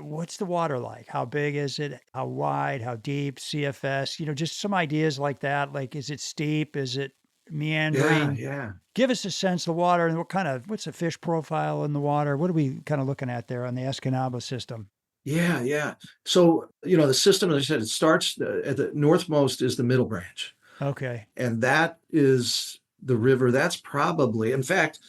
what's the water like? How big is it? How wide? How deep? CFS, just some ideas like that. Like, is it steep? Is it meandering? Yeah. Give us a sense of the water, and what's the fish profile in the water? What are we kind of looking at there on the Escanaba system? Yeah. So, the system, as I said, it starts at the northmost is the middle branch. Okay. And that is the river. That's probably, in fact,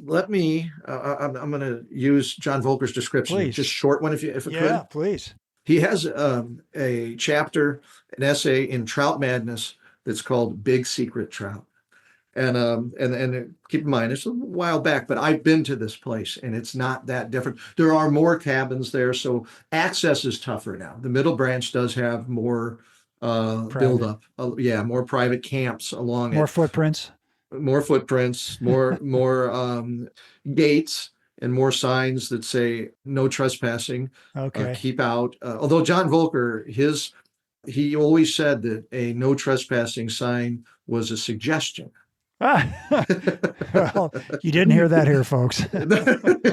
let me, I'm going to use John Volker's description. Please. Just short one if it could. Yeah, please. He has a chapter, an essay in Trout Madness that's called Big Secret Trout. And keep in mind, it's a while back, but I've been to this place and it's not that different. There are more cabins there, so access is tougher now. The middle branch does have more buildup. More private camps along more it. Footprints. More footprints, more gates, and more signs that say no trespassing, Okay. keep out. Although John Volker, he always said that a no trespassing sign was a suggestion. Well, you didn't hear that here, folks.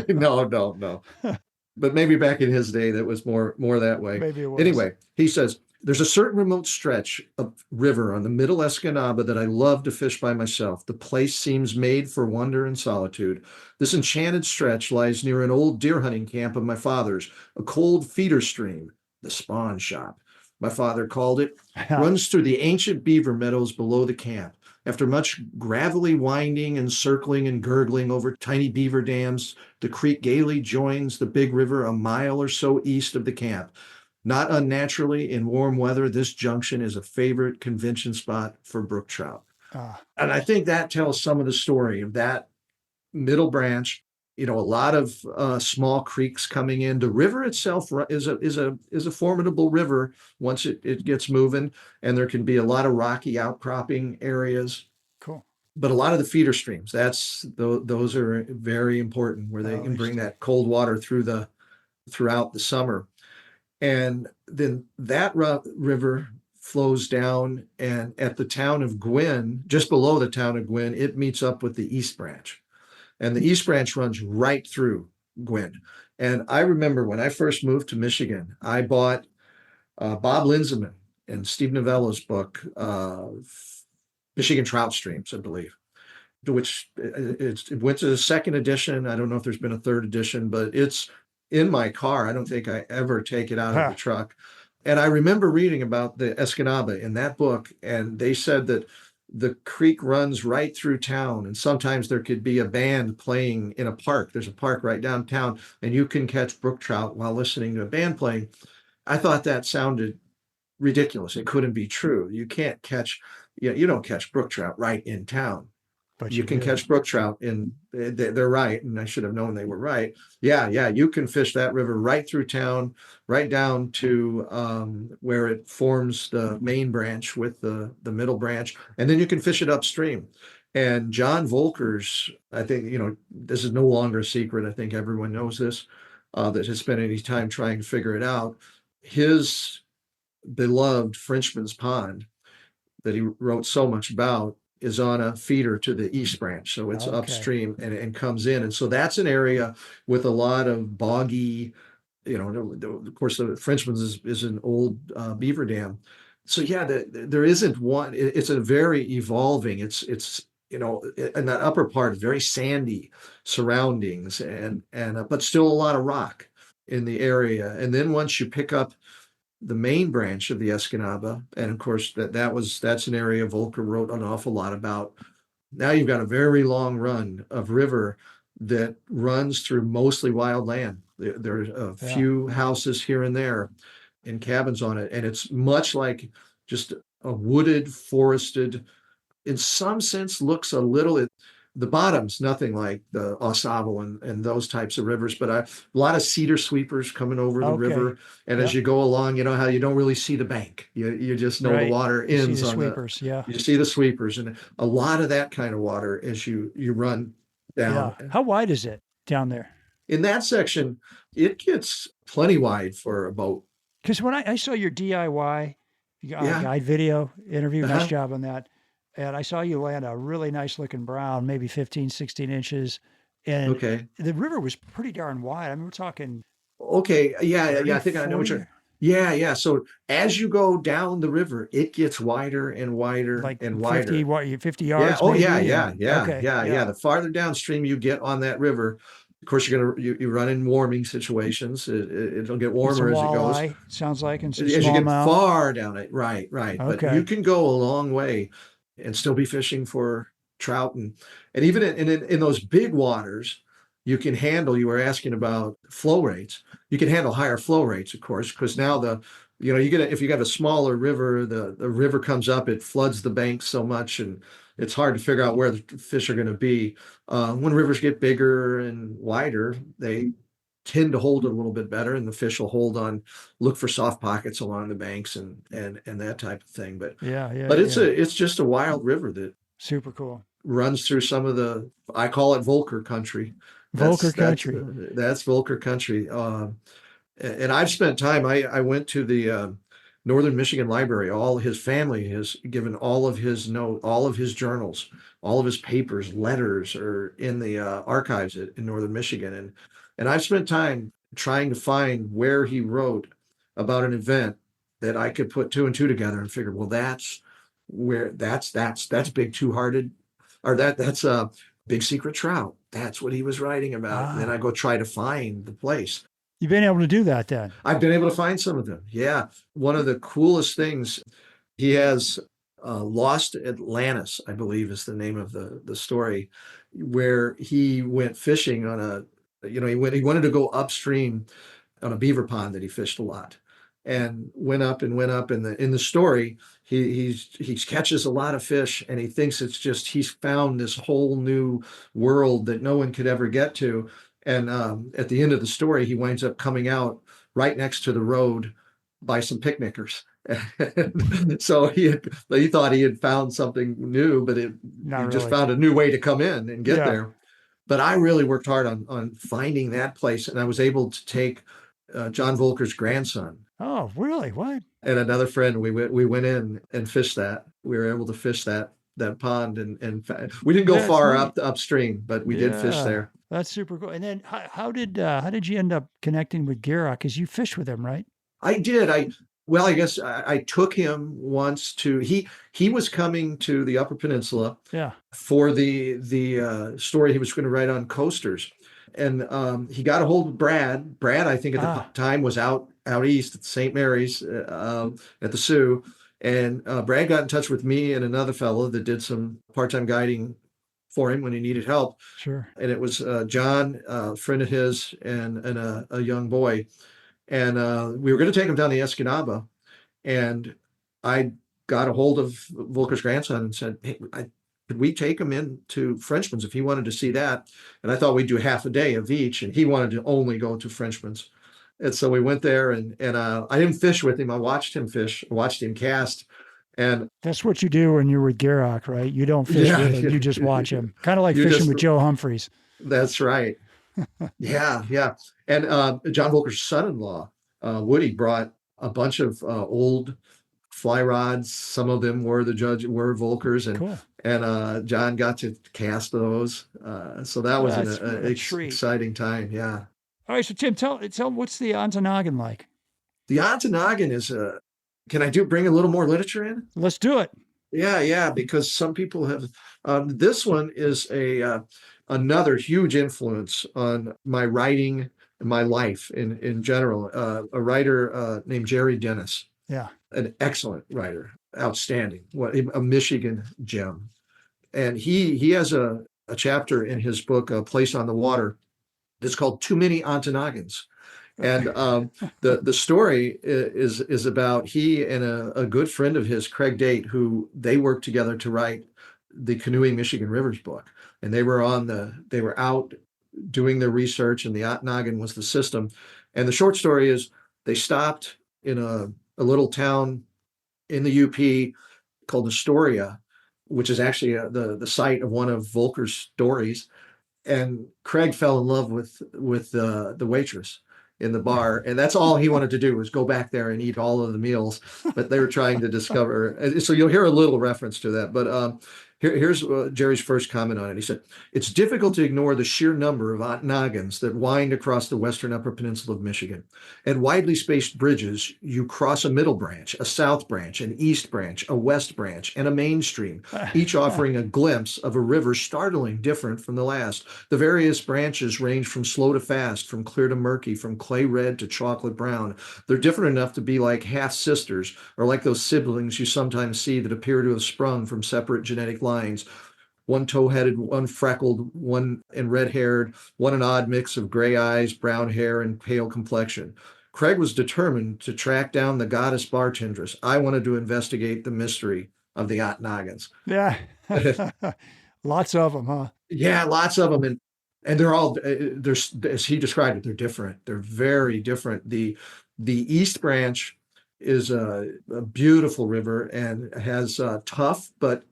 No. But maybe back in his day, that was more that way. Maybe it was. Anyway, he says, there's a certain remote stretch of river on the middle Escanaba that I love to fish by myself. The place seems made for wonder and solitude. This enchanted stretch lies near an old deer hunting camp of my father's, a cold feeder stream, the spawn shop, my father called it, runs through the ancient beaver meadows below the camp. After much gravelly winding and circling and gurgling over tiny beaver dams, the creek gaily joins the big river a mile or so east of the camp. Not unnaturally, in warm weather, this junction is a favorite convention spot for brook trout. And I think that tells some of the story of that middle branch. A lot of small creeks coming in. The river itself is a formidable river once it gets moving, and there can be a lot of rocky outcropping areas. Cool. But a lot of the feeder streams, those are very important, where they can bring that cold water throughout the summer. And then that river flows down, and at the town of Gwynn, just below the town of Gwynn, it meets up with the East Branch. And the East Branch runs right through Gwynn. And I remember when I first moved to Michigan, I bought Bob Linseman and Steve Novello's book, Michigan Trout Streams, I believe, which it went to the second edition. I don't know if there's been a third edition, but it's in my car. I don't think I ever take it out of the truck. And I remember reading about the Escanaba in that book, and they said that the creek runs right through town, and sometimes there could be a band playing in a park. There's a park right downtown, and you can catch brook trout while listening to a band playing. I thought that sounded ridiculous. It couldn't be true. You can't catch, you don't catch brook trout right in town. But you can catch brook trout they're right. And I should have known they were right. Yeah. You can fish that river right through town, right down to where it forms the main branch with the middle branch. And then you can fish it upstream. And John Volker's, I think, this is no longer a secret. I think everyone knows this, that has spent any time trying to figure it out. His beloved Frenchman's Pond that he wrote so much about is on a feeder to the East Branch. So it's upstream and comes in. And so that's an area with a lot of boggy, of course, the Frenchman's is an old beaver dam. So yeah, there isn't one. It's a very evolving, it's in that upper part, very sandy surroundings and but still a lot of rock in the area. And then once you pick up the main branch of the Escanaba, and of course that's an area Volker wrote an awful lot about. Now you've got a very long run of river that runs through mostly wild land. There's a few houses here and there and cabins on it, and it's much like just a wooded, forested, in some sense looks a little, the bottom's nothing like the Osable and those types of rivers, but a lot of cedar sweepers coming over the river. And as you go along, you know how you don't really see the bank. You just know the water ends on sweepers. You see the sweepers, and a lot of that kind of water as you run down. Yeah. How wide is it down there? In that section, it gets plenty wide for a boat. Because when I saw your DIY guide video interview, nice job on that. And I saw you land a really nice looking brown, maybe 15, 16 inches. And the river was pretty darn wide. I mean, we're talking. Okay. Yeah. I think I know what you're. Yeah. So as you go down the river, it gets wider and wider and wider. 50 yards. Yeah. The farther downstream you get on that river, of course, you run in warming situations. It'll get warmer as it goes. Sounds like as you get far down it. Right. Okay. But you can go a long way and still be fishing for trout. And even in those big waters, you can handle, you were asking about flow rates. You can handle higher flow rates, of course, because now if you got a smaller river, the river comes up, it floods the banks so much, and it's hard to figure out where the fish are going to be. When rivers get bigger and wider, they tend to hold it a little bit better, and the fish will look for soft pockets along the banks and that type of thing. But it's just a wild river that super cool runs through some of I call it Volker country, Volker country. That's Volker country. And I've spent time. I went to the Northern Michigan Library. All his family has given all of his all of his journals, all of his papers, letters are in the archives in Northern Michigan. And I've spent time trying to find where he wrote about an event that I could put two and two together and figure, well, that's big two-hearted, or that's big secret trout. That's what he was writing about. And then I go try to find the place. You've been able to do that then? I've been able to find some of them. Yeah. One of the coolest things, he has Lost Atlantis, I believe is the name of the story, where he went fishing on he wanted to go upstream on a beaver pond that he fished a lot, and went up. And in the story, he catches a lot of fish, and he thinks it's just, he's found this whole new world that no one could ever get to. And at the end of the story, he winds up coming out right next to the road by some picnickers. So he thought he had found something new, but he just found a new way to come in and get there. But I really worked hard on finding that place, and I was able to take John Volker's grandson. Oh, really? What? And another friend. We went in and fished that. We were able to fish that pond, and we didn't go far upstream, but we did fish there. That's super cool. And then how did you end up connecting with Garrock? Because you fished with him, right? I did. I guess I took him once to, he was coming to the Upper Peninsula for the story he was going to write on coasters. And he got a hold of Brad. Brad, I think at the time, was out east at St. Mary's at the Sioux. And Brad got in touch with me and another fellow that did some part-time guiding for him when he needed help. Sure. And it was John, a friend of his, and a young boy. And we were going to take him down the Escanaba. And I got a hold of Volker's grandson and said, hey, could we take him into Frenchman's if he wanted to see that? And I thought we'd do half a day of each, and he wanted to only go to Frenchman's. And so we went there, and I didn't fish with him. I watched him fish, watched him cast. And that's what you do when you're with Garrock, right? You don't fish with him, you just watch him. Kind of like fishing with Joe Humphreys. That's right. Yeah. And John Volker's son-in-law, Woody, brought a bunch of old fly rods. Some of them were Volker's, and cool. And John got to cast those. So that was an exciting time. Yeah. All right. So Tim, tell what's the Ontonagon like? The Ontonagon is can I bring a little more literature in? Let's do it. Yeah. Because some people have, this one is another huge influence on my writing and my life in general. A writer named Jerry Dennis. Yeah. An excellent writer, outstanding, a Michigan gem. And he has a chapter in his book, Place on the Water, that's called Too Many Ontonagons. And the story is about he and a good friend of his, Craig Date, who they worked together to write the Canoeing Michigan Rivers book. And they were out doing their research, and the Ontonagon was the system. And the short story is they stopped in a little town in the UP called Astoria, which is actually the site of one of Volker's stories. And Craig fell in love with the waitress in the bar, and that's all he wanted to do was go back there and eat all of the meals. But they were trying to discover. So you'll hear a little reference to that. But here's Jerry's first comment on it. He said, "It's difficult to ignore the sheer number of Ontonagons that wind across the western Upper Peninsula of Michigan. At widely spaced bridges, you cross a middle branch, a south branch, an east branch, a west branch, and a main stream, each offering a glimpse of a river startlingly different from the last. The various branches range from slow to fast, from clear to murky, from clay red to chocolate brown. They're different enough to be like half-sisters, or like those siblings you sometimes see that appear to have sprung from separate genetic lines. One tow-headed, one freckled, one and red-haired, one an odd mix of gray eyes, brown hair, and pale complexion. Craig was determined to track down the goddess bartendress. I wanted to investigate the mystery of the Ontonagons." Yeah. Lots of them, huh? Yeah, lots of them. And they're all, as he described it, they're different. They're very different. The East Branch is a beautiful river and has tough but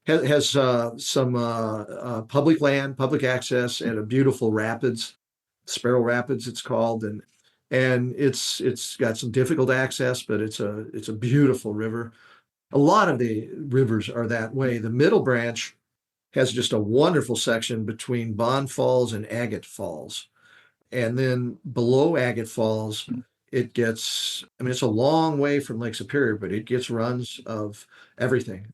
Has some public land, public access, and a beautiful rapids, Sparrow Rapids it's called, and it's got some difficult access, but it's a beautiful river. A lot of the rivers are that way. The Middle Branch has just a wonderful section between Bond Falls and Agate Falls. And then below Agate Falls, it gets, I mean, it's a long way from Lake Superior, but it gets runs of everything.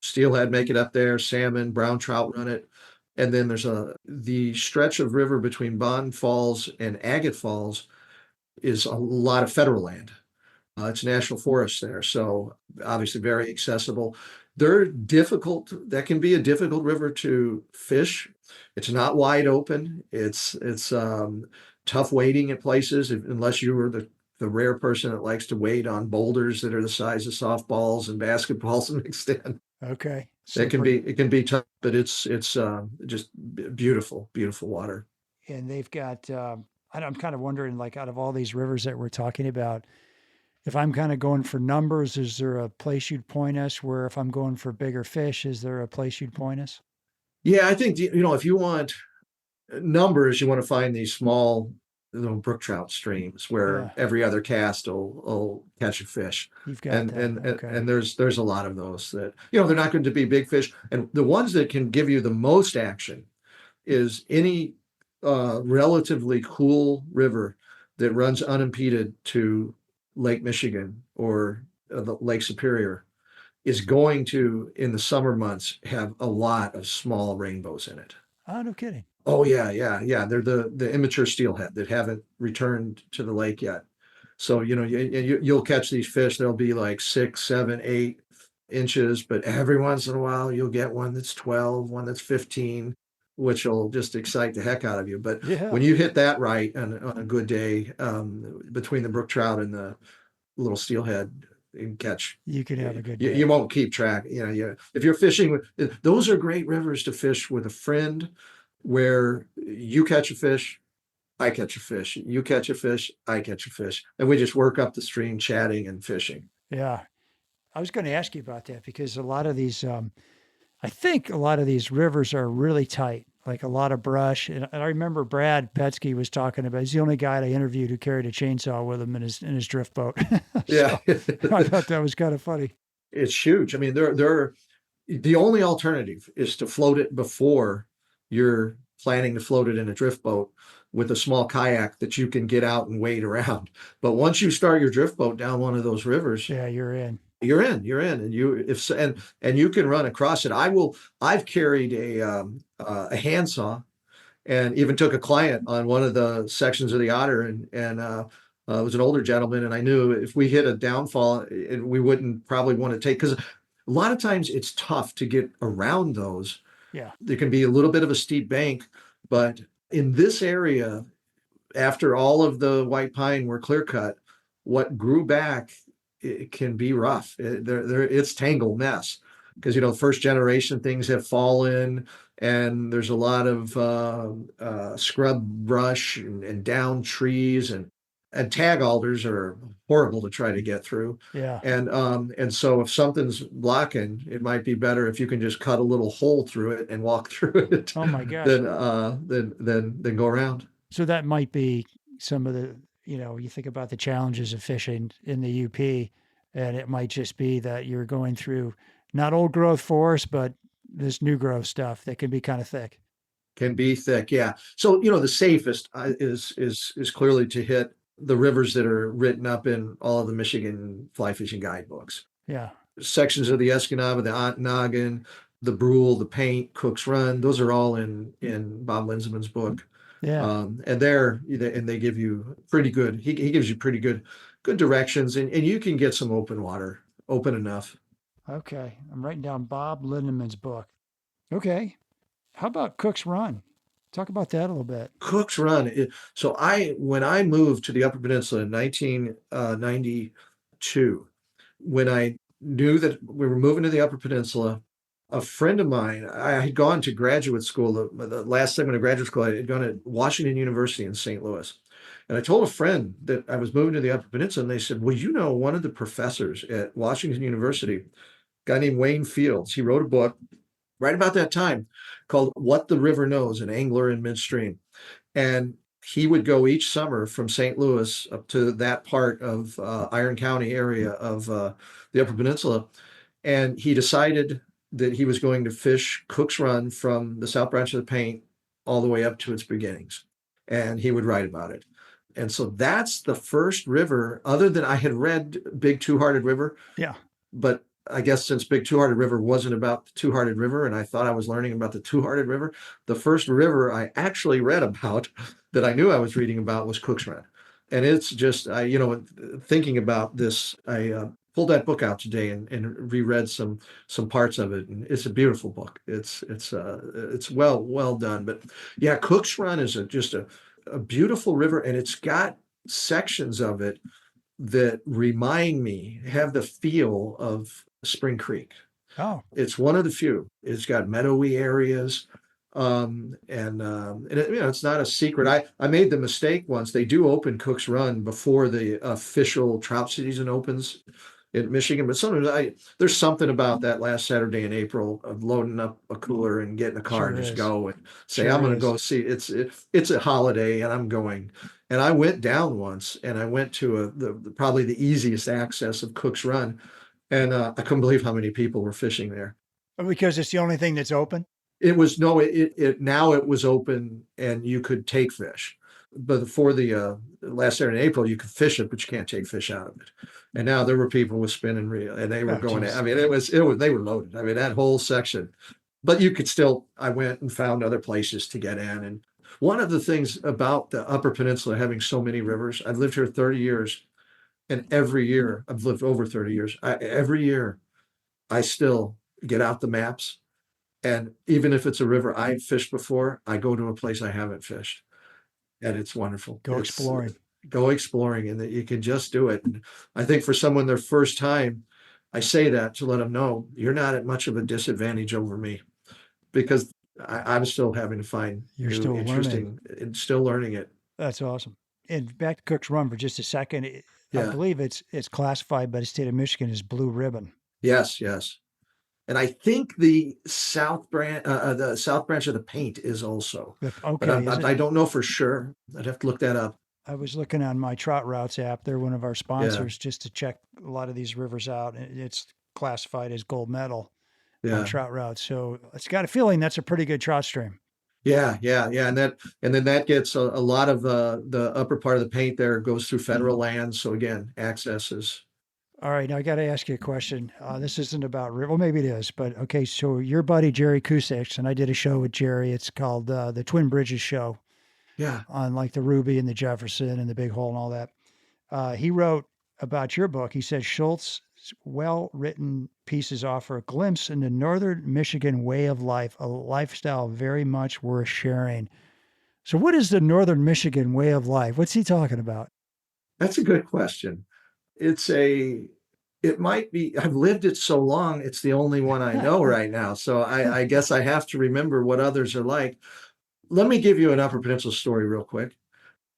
Steelhead make it up there, salmon, brown trout run it. And then there's the stretch of river between Bond Falls and Agate Falls is a lot of federal land. It's national forest there, so obviously very accessible. They're difficult. That can be a difficult river to fish. It's not wide open. It's tough wading at places unless you were the rare person that likes to wade on boulders that are the size of softballs and basketballs mixed in. Okay. It can be tough, but it's just beautiful, beautiful water. And they've got. I'm kind of wondering, like, out of all these rivers that we're talking about, if I'm kind of going for numbers, is there a place you'd point us? Where if I'm going for bigger fish, is there a place you'd point us? Yeah, I think if you want numbers, you want to find these small little brook trout streams where every other cast will catch a fish. You've got and there's a lot of those that they're not going to be big fish, and the ones that can give you the most action is any relatively cool river that runs unimpeded to Lake Michigan or the Lake Superior is going to, in the summer months, have a lot of small rainbows in it. Oh, no kidding. Oh yeah. They're the immature steelhead that haven't returned to the lake yet. So you'll catch these fish. They'll be like 6, 7, 8 inches, but every once in a while you'll get one that's 12, one that's 15, which will just excite the heck out of you. But when you hit that right on a good day, between the brook trout and the little steelhead, you can catch. You could have a good day. You won't keep track. If you're fishing those are great rivers to fish with a friend, where you catch a fish, I catch a fish, you catch a fish, I catch a fish, and we just work up the stream chatting and fishing. Yeah. I was going to ask you about that because a lot of these, I think a lot of these rivers are really tight, like a lot of brush. And I remember Brad Petsky was talking about, he's the only guy I interviewed who carried a chainsaw with him in his drift boat. Yeah. I thought that was kind of funny. It's huge. I mean, the only alternative is to float it before you're planning to float it in a drift boat with a small kayak that you can get out and wade around. But once you start your drift boat down one of those rivers, you're in. You're in, and you can run across it. I've carried a handsaw, and even took a client on one of the sections of the Otter, and it was an older gentleman, and I knew if we hit a downfall, we wouldn't probably want to take, because a lot of times it's tough to get around those. Yeah, there can be a little bit of a steep bank, but in this area, after all of the white pine were clear cut, what grew back, it can be rough. It's tangled mess, because first generation things have fallen, and there's a lot of scrub brush and down trees, and tag alders are horrible to try to get through. Yeah. And so if something's blocking, it might be better if you can just cut a little hole through it and walk through it. Oh my gosh. Then go around. So that might be some of the, you think about the challenges of fishing in the UP, and it might just be that you're going through not old growth forest, but this new growth stuff that can be kind of thick. Can be thick, yeah. So the safest is clearly to hit the rivers that are written up in all of the Michigan fly fishing guidebooks. Yeah. Sections of the Escanaba, the Ontonagon, the Brule, the Paint, Cook's Run, those are all in Bob Linsman's book. Yeah. And they give you pretty good, he gives you pretty good directions, and you can get some open water, open enough. Okay. I'm writing down Bob Lindeman's book. Okay. How about Cook's Run? Talk about that a little bit. Cook's Run. So when I moved to the Upper Peninsula in 1992, when I knew that we were moving to the Upper Peninsula, a friend of mine, I had gone to graduate school, the last segment of graduate school, I had gone to Washington University in St. Louis. And I told a friend that I was moving to the Upper Peninsula, and they said, well, one of the professors at Washington University, a guy named Wayne Fields, he wrote a book right about that time, called What the River Knows, an angler in midstream. And he would go each summer from St. Louis up to that part of Iron County area of the Upper Peninsula. And he decided that he was going to fish Cook's Run from the South Branch of the Paint all the way up to its beginnings. And he would write about it. And so that's the first river, other than I had read Big Two-Hearted River. Yeah. But I guess since Big Two-Hearted River wasn't about the Two-Hearted River, and I thought I was learning about the Two-Hearted River, the first river I actually read about that I knew I was reading about was Cook's Run. And it's just, thinking about this, I pulled that book out today and reread some parts of it, and it's a beautiful book. It's well done. But yeah, Cook's Run is just a beautiful river, and it's got sections of it that have the feel of Spring Creek. Oh, It's one of the few. It's got meadowy areas. It's not a secret. I made the mistake once. They do open Cook's Run before the official trout season opens in Michigan, but sometimes there's something about that last Saturday in April of loading up a cooler and getting a car and just go and say, I'm going to go see. It's a holiday and I'm going. And I went down once, and I went to probably the easiest access of Cook's Run, and I couldn't believe how many people were fishing there. because it's the only thing that's open? It was now it was open and you could take fish, but before the last Saturday in April, you could fish it, but you can't take fish out of it. And now there were people with spinning reel, and they were going. Geez. I mean, they were loaded. I mean, that whole section. But you could still. I went and found other places to get in. And one of the things about the Upper Peninsula having so many rivers, I've lived here 30 years, and every year I've lived over 30 years. Every year, I still get out the maps. And even if it's a river I've fished before, I go to a place I haven't fished. And it's wonderful. Go exploring. Go exploring, and that you can just do it. And I think for someone their first time, I say that to let them know you're not at much of a disadvantage over me, because I'm still having to find You're new, still interesting, and still learning it. That's awesome. And back to Cook's Run for just a second. I Yeah. believe it's classified by the state of Michigan as blue ribbon. Yes. And I think the South Branch of the Paint is also. Okay. But I don't know for sure. I'd have to look that up. I was looking on my Trout Routes app. They're one of our sponsors, just to check a lot of these rivers out. And it's classified as gold medal on Trout Routes. So it's got a feeling that's a pretty good trout stream. Yeah. And then that gets a lot of the upper part of the Paint there goes through federal lands. So again, access is. All right, now I got to ask you a question. This isn't about river. Well, maybe it is, but okay. So your buddy Jerry Kusich, and I did a show with Jerry. It's called the Twin Bridges Show. Yeah. On like the Ruby and the Jefferson and the Big Hole and all that. He wrote about your book. He says Schultz's well-written pieces offer a glimpse into Northern Michigan way of life, a lifestyle very much worth sharing. So what is the Northern Michigan way of life? What's he talking about? That's a good question. It might be, I've lived it so long, it's the only one I know right now. So I guess I have to remember what others are like. Let me give you an Upper Peninsula story real quick.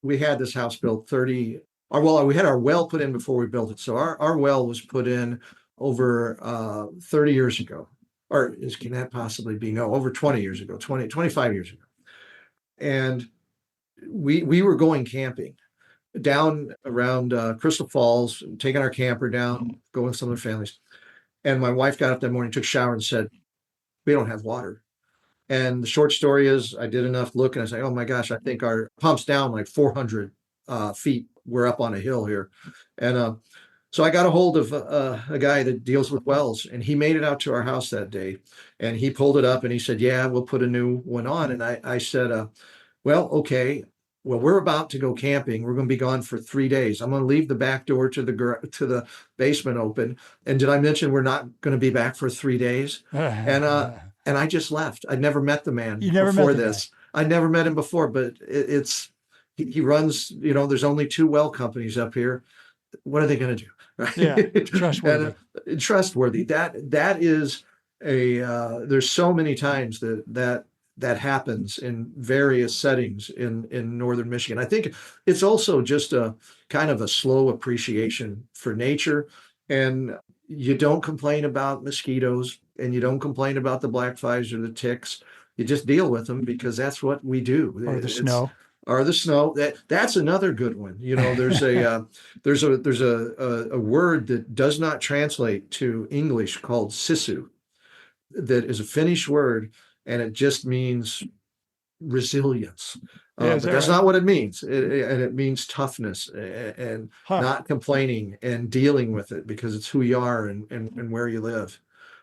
We had this house built we had our well put in before we built it. So our well was put in over 30 years ago. Or can that possibly be? No, over 20 years ago, 25 years ago. And we were going camping down around Crystal Falls, taking our camper down, going with some of the families. And my wife got up that morning, took a shower, and said, we don't have water. And the short story is I did enough look, and I said, oh my gosh, I think our pump's down like 400 feet. We're up on a hill here. And so I got a hold of a guy that deals with wells, and he made it out to our house that day. And he pulled it up and he said, yeah, we'll put a new one on. And I said, well, okay. Well, we're about to go camping. We're going to be gone for 3 days. I'm going to leave the back door to the basement open. And did I mention we're not going to be back for 3 days? And I just left. I'd never met the man before this. I never met him before, but he runs, there's only 2 well companies up here. What are they going to do? Right? Yeah, trustworthy. Trustworthy. That is there's so many times that happens in various settings in Northern Michigan. I think it's also just a kind of a slow appreciation for nature, and you don't complain about mosquitoes. and you don't complain about the black flies or the ticks. You just deal with them because that's what we do. Or the snow. Or the snow. That's another good one. You know, there's a word that does not translate to English called sisu, that is a Finnish word, and it just means resilience. But that's not what it means. And it means toughness and not complaining and dealing with it because it's who you are and where you live.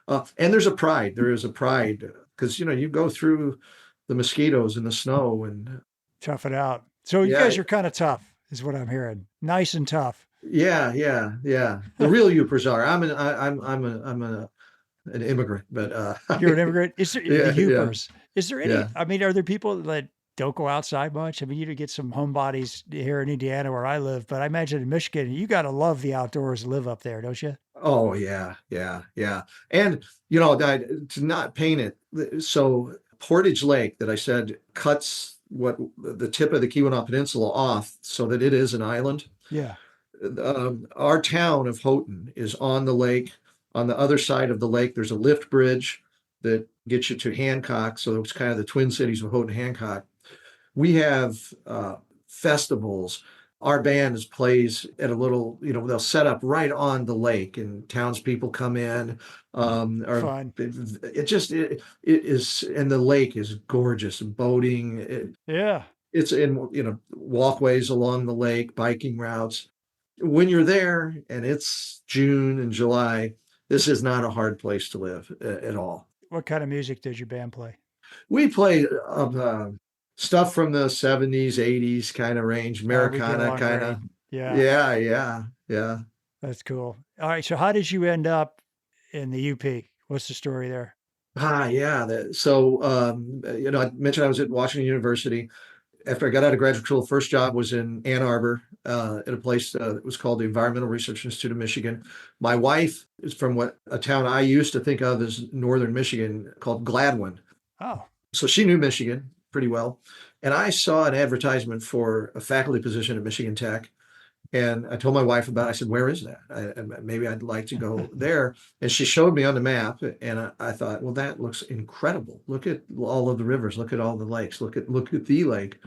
And there's a pride. There is a pride because, you know, you go through the mosquitoes and the snow and tough it out. So you guys are kind of tough is what I'm hearing. Nice and tough. Yeah. The real Yoopers are. I'm an immigrant, but you're an immigrant. Is there the Yoopers? Yeah. Is there any? I mean, are there people that don't go outside much? I mean, you do get some homebodies here in Indiana where I live, but I imagine in Michigan, you got to love the outdoors, live up there, don't you? Oh yeah. And you know, to not paint it, so Portage Lake that I said cuts what the tip of the Keweenaw Peninsula off so that it is an island. Yeah. Our town of Houghton is on the lake. On the other side of the lake, there's a lift bridge that gets you to Hancock. So it's kind of the twin cities of Houghton and Hancock. We have festivals. Our band plays at a little, you know, they'll set up right on the lake and townspeople come in. Fun. It is, and the lake is gorgeous. Boating. It's in, you know, walkways along the lake, biking routes. When you're there and it's June and July, this is not a hard place to live at all. What kind of music does your band play? We play stuff from the 70s, 80s kind of range, Americana kind of. Yeah. That's cool. All right. So how did you end up in the UP? What's the story there? So, you know, I mentioned I was at Washington University. After I got out of graduate school, the first job was in Ann Arbor at a place that was called the Environmental Research Institute of Michigan. My wife is from a town I used to think of as northern Michigan called Gladwin. Oh. So she knew Michigan pretty well. And I saw an advertisement for a faculty position at Michigan Tech. And I told my wife about it. I said, where is that? Maybe I'd like to go there. And she showed me on the map. And I thought, well, that looks incredible. Look at all of the rivers. Look at all the lakes. Look at the lake.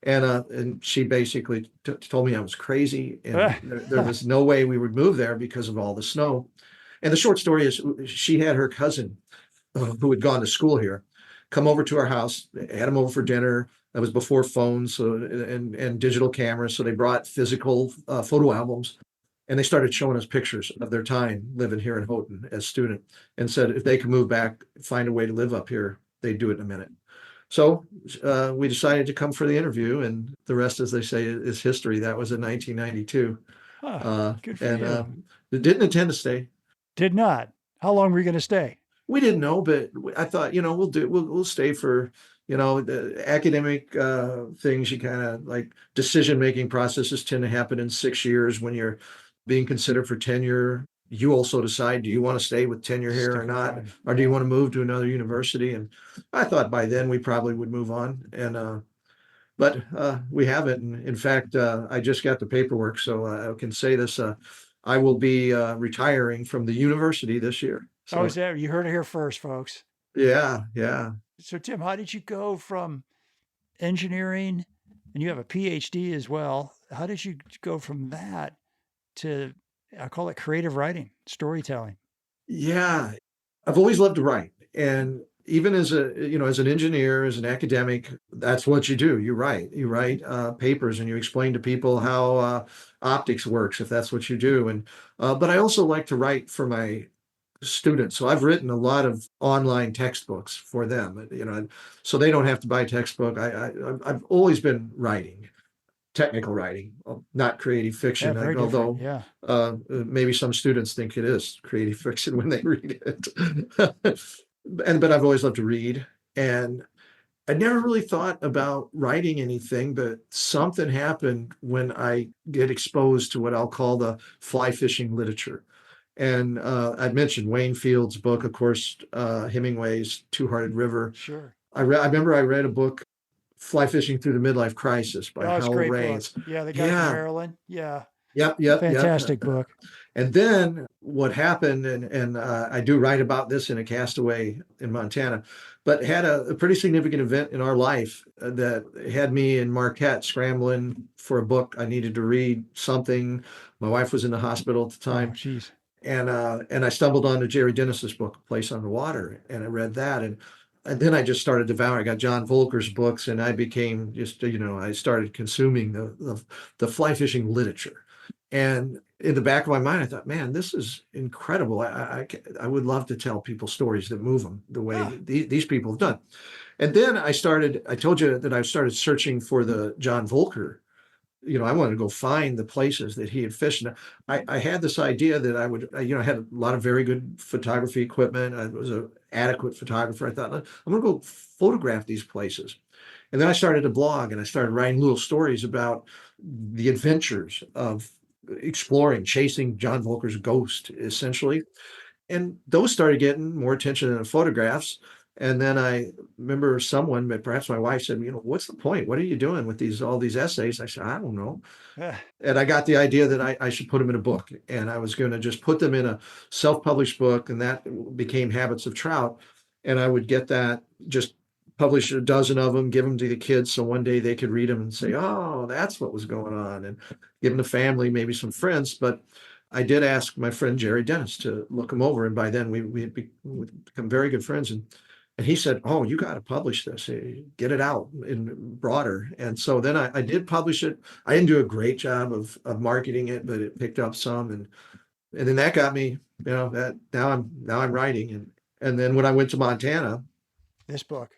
And she basically told me I was crazy. And there was no way we would move there because of all the snow. And the short story is she had her cousin who had gone to school here come over to our house, had him over for dinner. That was before phones and digital cameras. So they brought physical photo albums and they started showing us pictures of their time living here in Houghton as student and said, if they could move back, find a way to live up here, they'd do it in a minute. So we decided to come for the interview, and the rest, as they say, is history. That was in 1992. Good for you. Didn't intend to stay. Did not. How long were you going to stay? We didn't know, but I thought, you know, we'll stay for, you know, the academic things. You kind of like decision-making processes tend to happen in 6 years when you're being considered for tenure. You also decide, do you want to stay with tenure here or not? Or do you want to move to another university? And I thought by then we probably would move on. And, but we haven't. And in fact, I just got the paperwork, so I can say this, I will be retiring from the university this year. So, is that? You heard it here first, folks. Yeah. So Tim, how did you go from engineering, and you have a PhD as well? How did you go from that to, I call it creative writing, storytelling? Yeah, I've always loved to write. And even as an engineer, as an academic, that's what you do. You write papers and you explain to people how optics works, if that's what you do. And, but I also like to write for my students. So I've written a lot of online textbooks for them, you know, so they don't have to buy a textbook. I've always been writing. Technical writing, not creative fiction, although maybe some students think it is creative fiction when they read it. But I've always loved to read, and I never really thought about writing anything, but something happened when I get exposed to what I'll call the fly fishing literature. And I'd mentioned Wayne Field's book, of course, Hemingway's Two-Hearted River. Sure. I remember I read a book, Fly Fishing Through the Midlife Crisis by Howell great Raines. book. Yeah, the guy from Maryland. Yeah. Yep. Fantastic book. And then what happened, and I do write about this in A Castaway in Montana, but had a pretty significant event in our life that had me in Marquette scrambling for a book. I needed to read something. My wife was in the hospital at the Oh, time. geez. And I stumbled onto Jerry Dennis's book, A Place on the Water, and I read that. And then I just started devouring. I got John Volker's books, and I became just, I started consuming the fly fishing literature. And in the back of my mind, I thought, man, this is incredible. I would love to tell people stories that move them the way these people have done. And then I told you that I started searching for the John Volker. I wanted to go find the places that he had fished. And I had this idea that I would, I had a lot of very good photography equipment. I was an adequate photographer. I thought, I'm going to go photograph these places. And then I started to blog and I started writing little stories about the adventures of exploring, chasing John Volker's ghost, essentially. And those started getting more attention than the photographs. And then I remember someone, perhaps my wife, said, what's the point? What are you doing with all these essays? I said, I don't know. And I got the idea that I should put them in a book. And I was going to just put them in a self-published book. And that became Habits of Trout. And I would get that, just publish a dozen of them, give them to the kids. So one day they could read them and say, oh, that's what was going on. And give them to family, maybe some friends. But I did ask my friend Jerry Dennis to look them over. And by then we had become very good friends. And he said, oh, you got to publish this, get it out in broader. And so then I did publish it. I didn't do a great job of marketing it, but it picked up some. And then that got me, that now I'm writing. And then when I went to Montana, this book,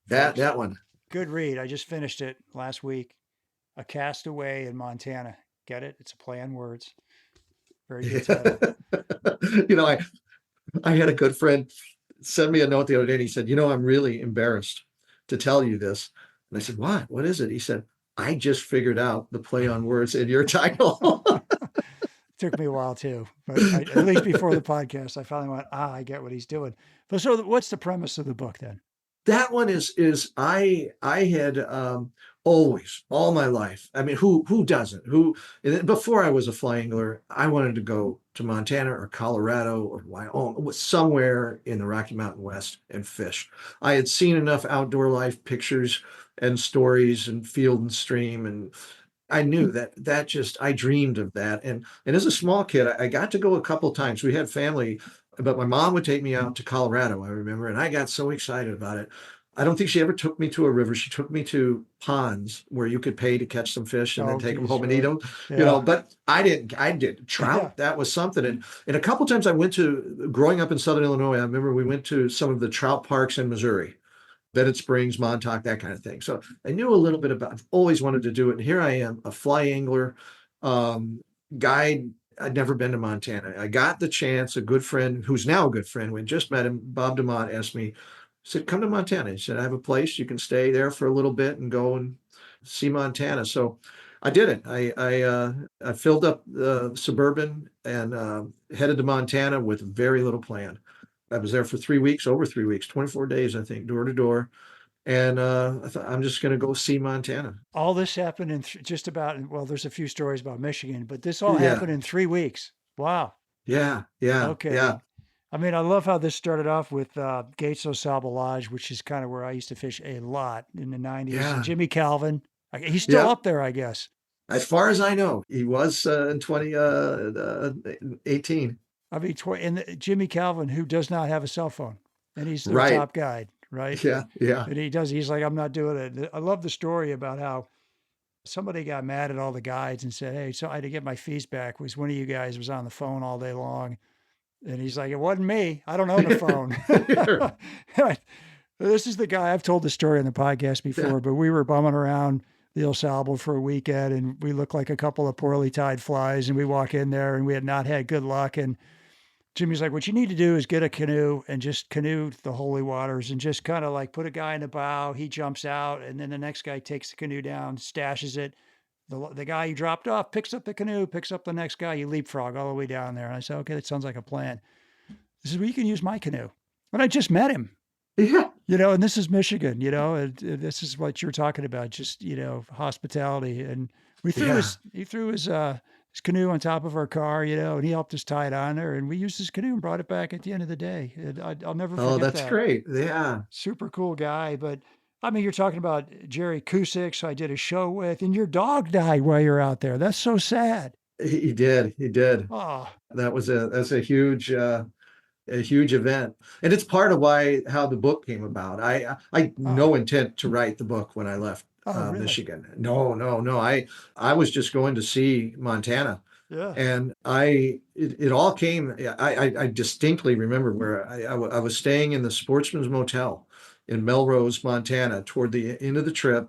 that one. Good read. I just finished it last week. A Castaway in Montana. Get it? It's a play on words. Very good title. I had a good friend send me a note the other day and he said, I'm really embarrassed to tell you this. And I said, what is it? He said, I just figured out the play on words in your title. Took me a while too, but at least before the podcast, I finally went, I get what he's doing. But so what's the premise of the book then? That one is I had always, all my life. I mean, who doesn't? Before I was a fly angler, I wanted to go to Montana or Colorado or Wyoming, somewhere in the Rocky Mountain West and fish. I had seen enough outdoor life pictures and stories and Field and Stream, and I knew that I dreamed of that. And as a small kid, I got to go a couple of times. We had family, but my mom would take me out to Colorado, I remember, and I got so excited about it. I don't think she ever took me to a river. She took me to ponds where you could pay to catch some fish and then take them home and eat them, but I did trout. Yeah. That was something. And a couple of times I went to, growing up in Southern Illinois, I remember we went to some of the trout parks in Missouri, Bennett Springs, Montauk, that kind of thing. So I knew a little bit about, I've always wanted to do it. And here I am, a fly angler, guide. I'd never been to Montana. I got the chance. A good friend, who's now a good friend, we just met him, Bob DeMott, asked me, said, come to Montana. He said, I have a place. You can stay there for a little bit and go and see Montana. So I did it. I filled up the Suburban and headed to Montana with very little plan. I was there for 3 weeks, over 3 weeks, 24 days, I think, door to door. And I thought, I'm just going to go see Montana. All this happened in there's a few stories about Michigan, but this all happened in 3 weeks. Wow. Yeah. Okay. Yeah. I mean, I love how this started off with Gates au Sable Lodge, which is kind of where I used to fish a lot in the 90s. Yeah. And Jimmy Calvin, he's still up there, I guess. As far as I know, he was in 2018. I mean, and Jimmy Calvin, who does not have a cell phone, and he's the top guide, right? Yeah. And he's like, I'm not doing it. I love the story about how somebody got mad at all the guides and said, hey, so I had to get my fees back. Was one of you guys was on the phone all day long. And he's like, it wasn't me. I don't own a phone. This is the guy, I've told the story on the podcast before, but we were bumming around the Au Sable for a weekend and we looked like a couple of poorly tied flies. And we walk in there and we had not had good luck. And Jimmy's like, what you need to do is get a canoe and just canoe the holy waters and just kind of like put a guy in the bow. He jumps out and then the next guy takes the canoe down, stashes it. The guy you dropped off picks up the canoe, picks up the next guy, you leapfrog all the way down there. And I said, okay, that sounds like a plan. This is where you can use my canoe. But I just met him. Yeah. And this is Michigan, and this is what you're talking about, just, hospitality. And he threw his his canoe on top of our car, and he helped us tie it on there. And we used his canoe and brought it back at the end of the day. And I'll never Oh, forget that's that. great. Yeah. Super cool guy. But I mean, you're talking about Jerry Cusick, who I did a show with, and your dog died while you're out there. That's so sad. He did. He did. Oh, That's a huge event. And it's part of how the book came about. I no intent to write the book when I left really? Michigan. No. I was just going to see Montana. Yeah. And it all came, I distinctly remember where I was staying in the Sportsman's Motel in Melrose, Montana, toward the end of the trip.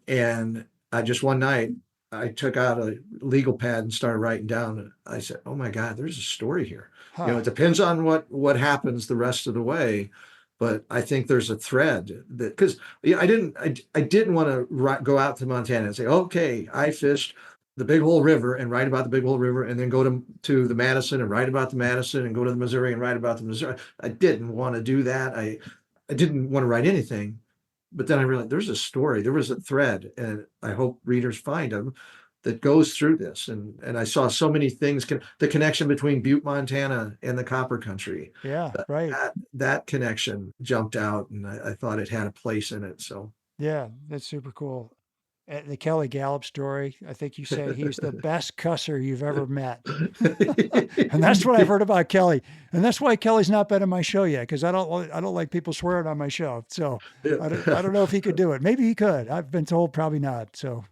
And I just one night, I took out a legal pad and started writing down. I said, "Oh my God, there's a story here." Huh. It depends on what happens the rest of the way, but I think there's a thread that, because I didn't want to go out to Montana and say, "Okay, I fished the Big Hole River and write about the Big Hole River, and then go to the Madison and write about the Madison, and go to the Missouri and write about the Missouri." I didn't want to do that. I didn't want to write anything. But then I realized there's a story, there was a thread, and I hope readers find them, that goes through this. And I saw so many things, the connection between Butte, Montana and the Copper Country. Yeah, right. That connection jumped out, and I thought it had a place in it. So yeah, that's super cool. The Kelly Gallup story, I think you said he's the best cusser you've ever met. And that's what I've heard about Kelly. And that's why Kelly's not been on my show yet, because I don't like people swearing on my show. So I don't know if he could do it. Maybe he could. I've been told probably not. So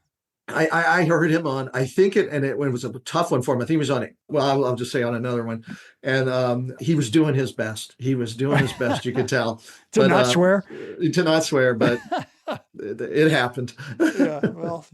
I heard him on, I think it was a tough one for him. I think he was on it. Well, I'll just say on another one. And he was doing his best. He was doing his best, you could tell. To not swear? To not swear, but it happened. Yeah, well,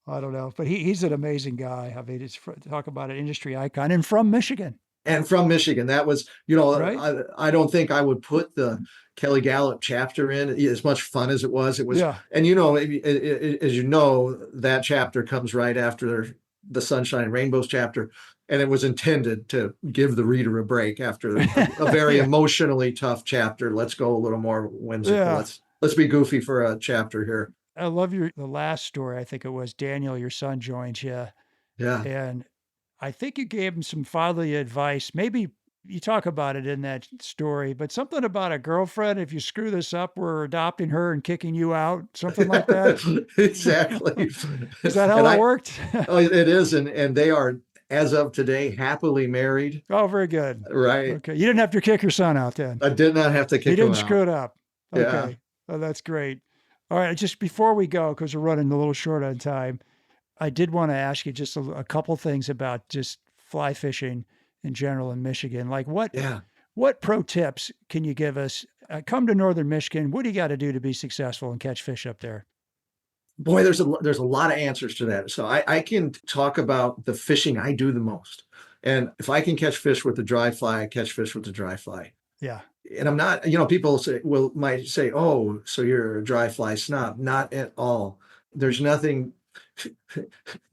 I don't know. But he's an amazing guy. I mean, talk about an industry icon, and from Michigan. And from Michigan. That was, right? I don't think I would put the Kelly Gallup chapter in, as much fun as it was. It was, yeah. And as you know, that chapter comes right after the Sunshine and Rainbows chapter, and it was intended to give the reader a break after a very emotionally tough chapter. Let's go a little more whimsical. Yeah. Let's be goofy for a chapter here. I love the last story. I think it was Daniel, your son, joined you. Yeah. And I think you gave him some fatherly advice. Maybe you talk about it in that story, but something about a girlfriend. If you screw this up, we're adopting her and kicking you out. Something like that. Exactly. Is that how it worked? Oh, it is. And they are, as of today, happily married. Oh, very good. Right. Okay. You didn't have to kick your son out then. I did not have to kick him out. You didn't screw it up. Okay. Yeah. Oh, that's great. All right. Just before we go, because we're running a little short on time, I did want to ask you just a couple things about just fly fishing in general in Michigan. Like what pro tips can you give us? Come to Northern Michigan. What do you got to do to be successful and catch fish up there? Boy, there's a lot of answers to that. So I can talk about the fishing I do the most. And if I can catch fish with the dry fly, I catch fish with the dry fly. Yeah. And I'm not, people might say, "Oh, so you're a dry fly snob." Not at all. There's nothing,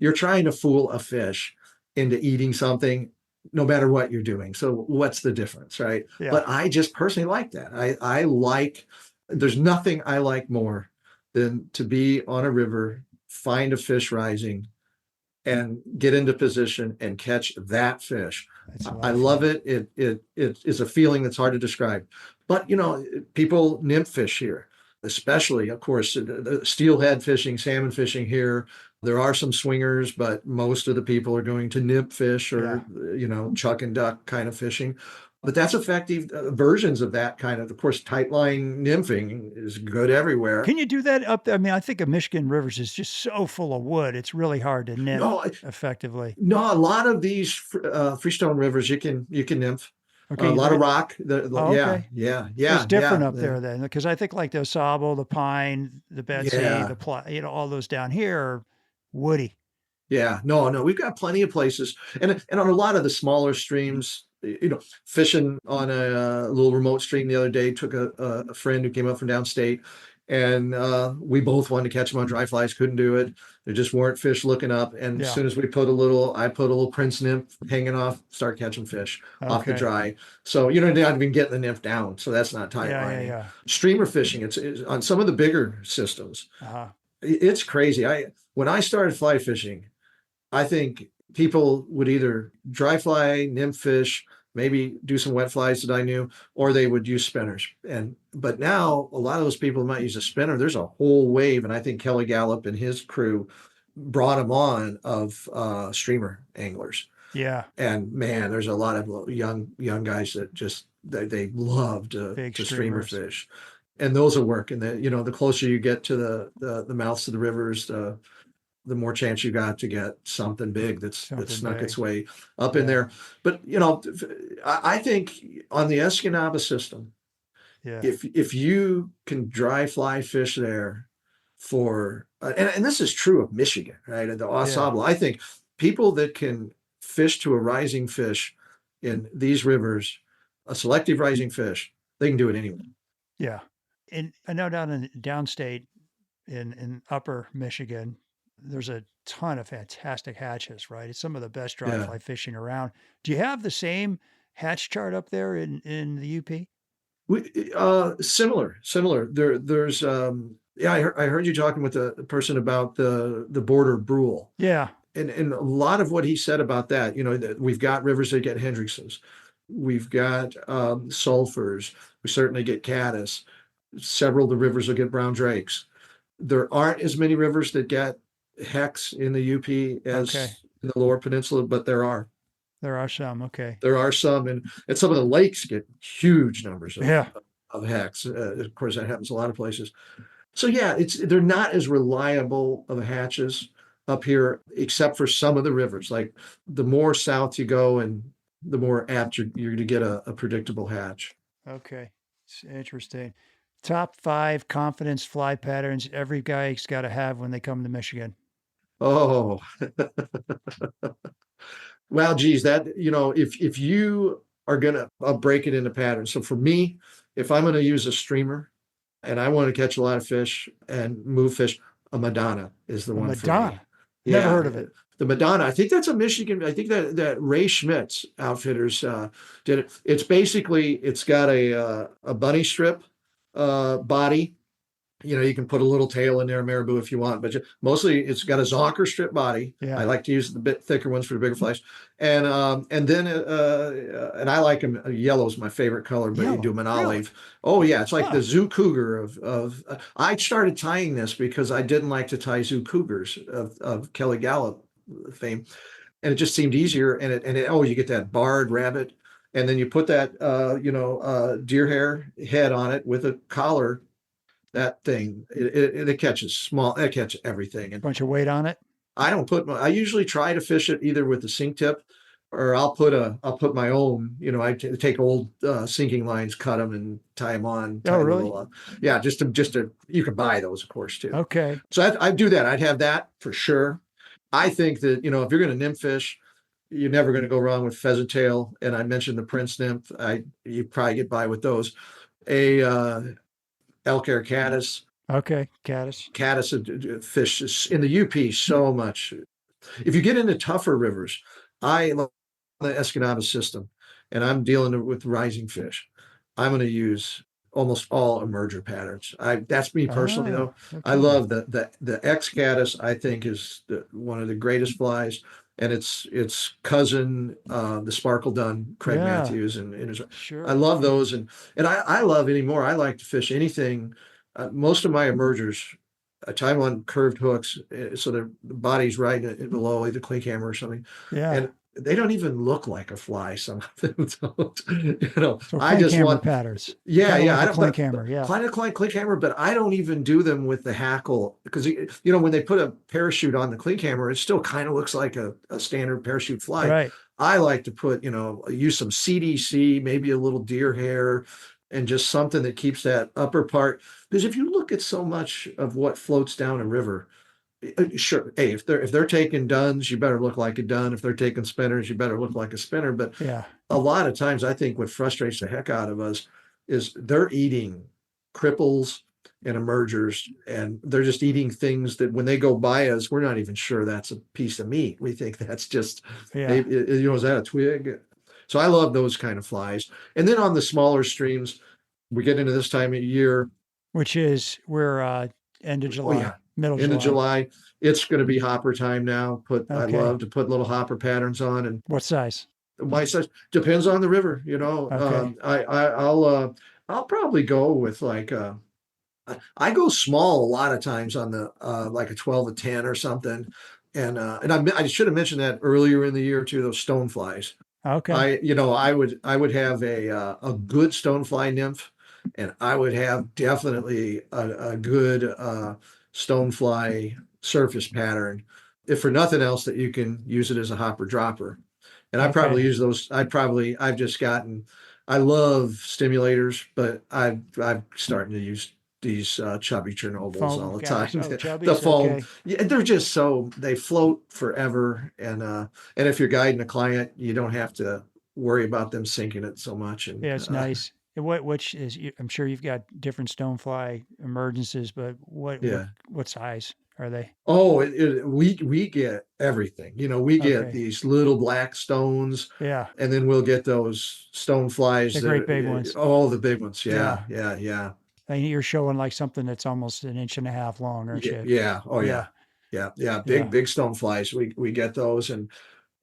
you're trying to fool a fish into eating something, no matter what you're doing. So what's the difference, right? Yeah. But I just personally like that. I like, there's nothing I like more than to be on a river, find a fish rising, and get into position and catch that fish. I love it. It is a feeling that's hard to describe. But people nymph fish here, especially, of course, the steelhead fishing, salmon fishing here. There are some swingers, but most of the people are going to nymph fish or chuck and duck kind of fishing. But that's effective versions of that kind of course, tight line nymphing is good everywhere. Can you do that up there? I mean, I think of Michigan rivers is just so full of wood. It's really hard to nymph effectively. No, a lot of these freestone rivers, you can nymph. Okay, a lot of rock. Okay. Yeah. It's different up there then, because I think like the Sable, the Pine, the Betsy, the all those down here are woody. Yeah, no, we've got plenty of places, and on a lot of the smaller streams, fishing on a little remote stream the other day, took a friend who came up from downstate, and we both wanted to catch them on dry flies, couldn't do it. There just weren't fish looking up, and as soon as I put a little prince nymph hanging off, start catching fish off the dry. So not even getting the nymph down, so that's not tight lining. Yeah. Streamer fishing, it's on some of the bigger systems. It's crazy. When I started fly fishing, I think people would either dry fly, nymph fish, maybe do some wet flies that I knew, or they would use spinners. But now a lot of those people might use a spinner. There's a whole wave, and I think Kelly Gallup and his crew brought them on of streamer anglers. Yeah. And man, there's a lot of young guys that just they love to streamer streamers. fish, and those will work. And the closer you get to the mouths of the rivers, the more chance you got to get something big that snuck its way up in there. But I think on the Escanaba system, if you can dry fly fish there for and this is true of Michigan, right? And the Au Sable, I think people that can fish to a rising fish in these rivers, a selective rising fish, they can do it anywhere. Yeah. And I know down in downstate in upper Michigan, there's a ton of fantastic hatches, right? It's some of the best dry fly fishing around. Do you have the same hatch chart up there in the UP? Similar. There's I heard you talking with the person about the border brule. Yeah. And a lot of what he said about that, we've got rivers that get Hendricksons. We've got sulfurs. We certainly get caddis. Several of the rivers will get brown drakes. There aren't as many rivers that get hex in the UP as in the lower peninsula, but there are. There are some. Okay. There are some, and some of the lakes get huge numbers of hex. Of course, that happens a lot of places. So yeah, they're not as reliable of hatches up here, except for some of the rivers. Like the more south you go, and the more apt you're going to get a predictable hatch. Okay, it's interesting. Top 5 confidence fly patterns every guy's got to have when they come to Michigan. Oh, well, geez, that if you are gonna, I'll break it into patterns. So for me, if I'm gonna use a streamer and I want to catch a lot of fish and move fish, a Madonna is the one. Madonna. For me. Never heard of it. The Madonna, I think that's a Michigan. I think that Ray Schmitz Outfitters did it. It's basically, it's got a bunny strip body. You can put a little tail in there, marabou if you want, but mostly it's got a zonker strip body. Yeah. I like to use the bit thicker ones for the bigger flies, and then I like them. Yellow is my favorite color, but you do them in olive. Oh yeah, it's like the zoo cougar of. I started tying this because I didn't like to tie zoo cougars of Kelly Gallup fame, and it just seemed easier. And you get that barred rabbit, and then you put that deer hair head on it with a collar. That thing, it catches small. It catches everything. And bunch of weight on it. I usually try to fish it either with the sink tip, or I'll put my own. I take old sinking lines, cut them, and tie them on. Oh, really? Yeah, just to you can buy those, of course, too. Okay. So I do that. I'd have that for sure. I think that if you're going to nymph fish, you're never going to go wrong with pheasant tail. And I mentioned the Prince nymph. You probably get by with those. Elk hair caddis. Okay, caddis. Caddis fish in the UP so much. If you get into tougher rivers, I love the Escanaba system, and I'm dealing with rising fish. I'm going to use almost all emerger patterns. That's me personally, though. Okay. I love the X caddis. I think is one of the greatest flies. And it's cousin, the Sparkle Dun, Craig Matthews, and sure. I love those, and I love anymore. I like to fish anything. Most of my emergers, I tie them on curved hooks, so the body's right below either clay camera or something. Yeah, and they don't even look like a fly. Some of them don't. So I just want patterns. Yeah. I don't clay camera. Yeah, clay camera, but I don't even do them with the hackle because when they put a parachute on the clay camera, it still kind of looks like a standard parachute fly. Right. I like to put use some CDC, maybe a little deer hair, and just something that keeps that upper part. Because if you look at so much of what floats down a river. Sure. Hey, if they're taking duns, you better look like a dun. If they're taking spinners, you better look like a spinner. But a lot of times, I think what frustrates the heck out of us is they're eating cripples and emergers, and they're just eating things that when they go by us, we're not even sure that's a piece of meat. We think that's just, maybe, is that a twig? So I love those kind of flies. And then on the smaller streams, we get into this time of year, which is we're end of July. Middle End of July. July. It's going to be hopper time now. I Okay. love to put little hopper patterns on, and What size? my size depends on the river. Okay. I'll probably go with like I go small a lot of times on the like a 12 to 10 or something. I should have mentioned that earlier in the year too, those stoneflies. Okay. I would have a good stonefly nymph, and I would have definitely a good stonefly surface pattern, if for nothing else, that you can use it as a hopper dropper. And I probably Okay. use those. I love stimulators, but I'm starting to use these chubby Chernobyls all Foam the guys. time. Oh, The chubbies. foam, Okay. yeah, they float forever. And if you're guiding a client, you don't have to worry about them sinking it so much. And Yeah, it's nice. And which is, I'm sure you've got different stonefly emergencies, but yeah. what size are they? Oh, we get everything. We get Okay. these little black stones, Yeah. and then we'll get those stone flies The that great big ones. oh, the big ones. Yeah. Yeah, yeah, yeah. And you're showing like something that's almost an inch and a half long, aren't Yeah, you? yeah. Oh Yeah. yeah. Yeah, yeah. Yeah. Big stone flies. We get those, and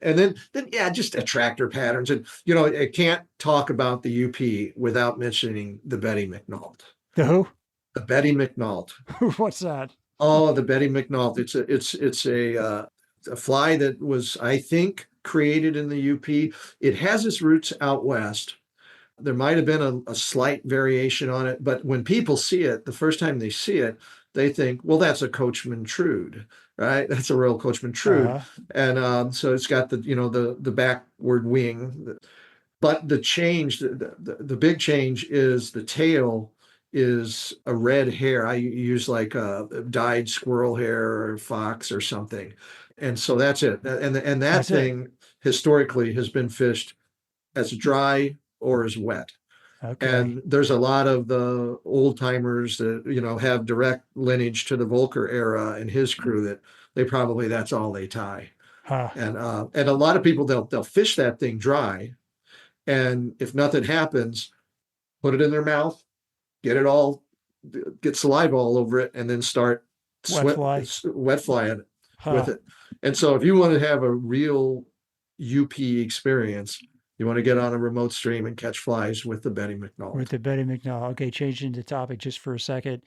then yeah, just attractor patterns. And I can't talk about the UP without mentioning the Betty McNaught. The who? The Betty McNaught. What's that? Oh, the Betty McNaught. It's a fly that was, I think, created in the UP. It has its roots out west. There might have been a slight variation on it, but when people see it, the first time they see it, they think, well, that's a Coachman Trude, right? That's a Royal Coachman Trude. Uh-huh. And so it's got the backward wing. But the big change is the tail is a red hair. I use like a dyed squirrel hair or fox or something. And so that's it. And that That's it. thing historically has been fished as dry or as wet. Okay. And there's a lot of the old timers that, have direct lineage to the Volker era and his crew that that's all they tie. Huh. And a lot of people, they'll fish that thing dry. And if nothing happens, put it in their mouth, get saliva all over it, and then start wet fly at it with it. And so if you want to have a real UP experience, you want to get on a remote stream and catch flies with the Betty McNaught. With the Betty McNaught. Okay, changing the topic just for a second.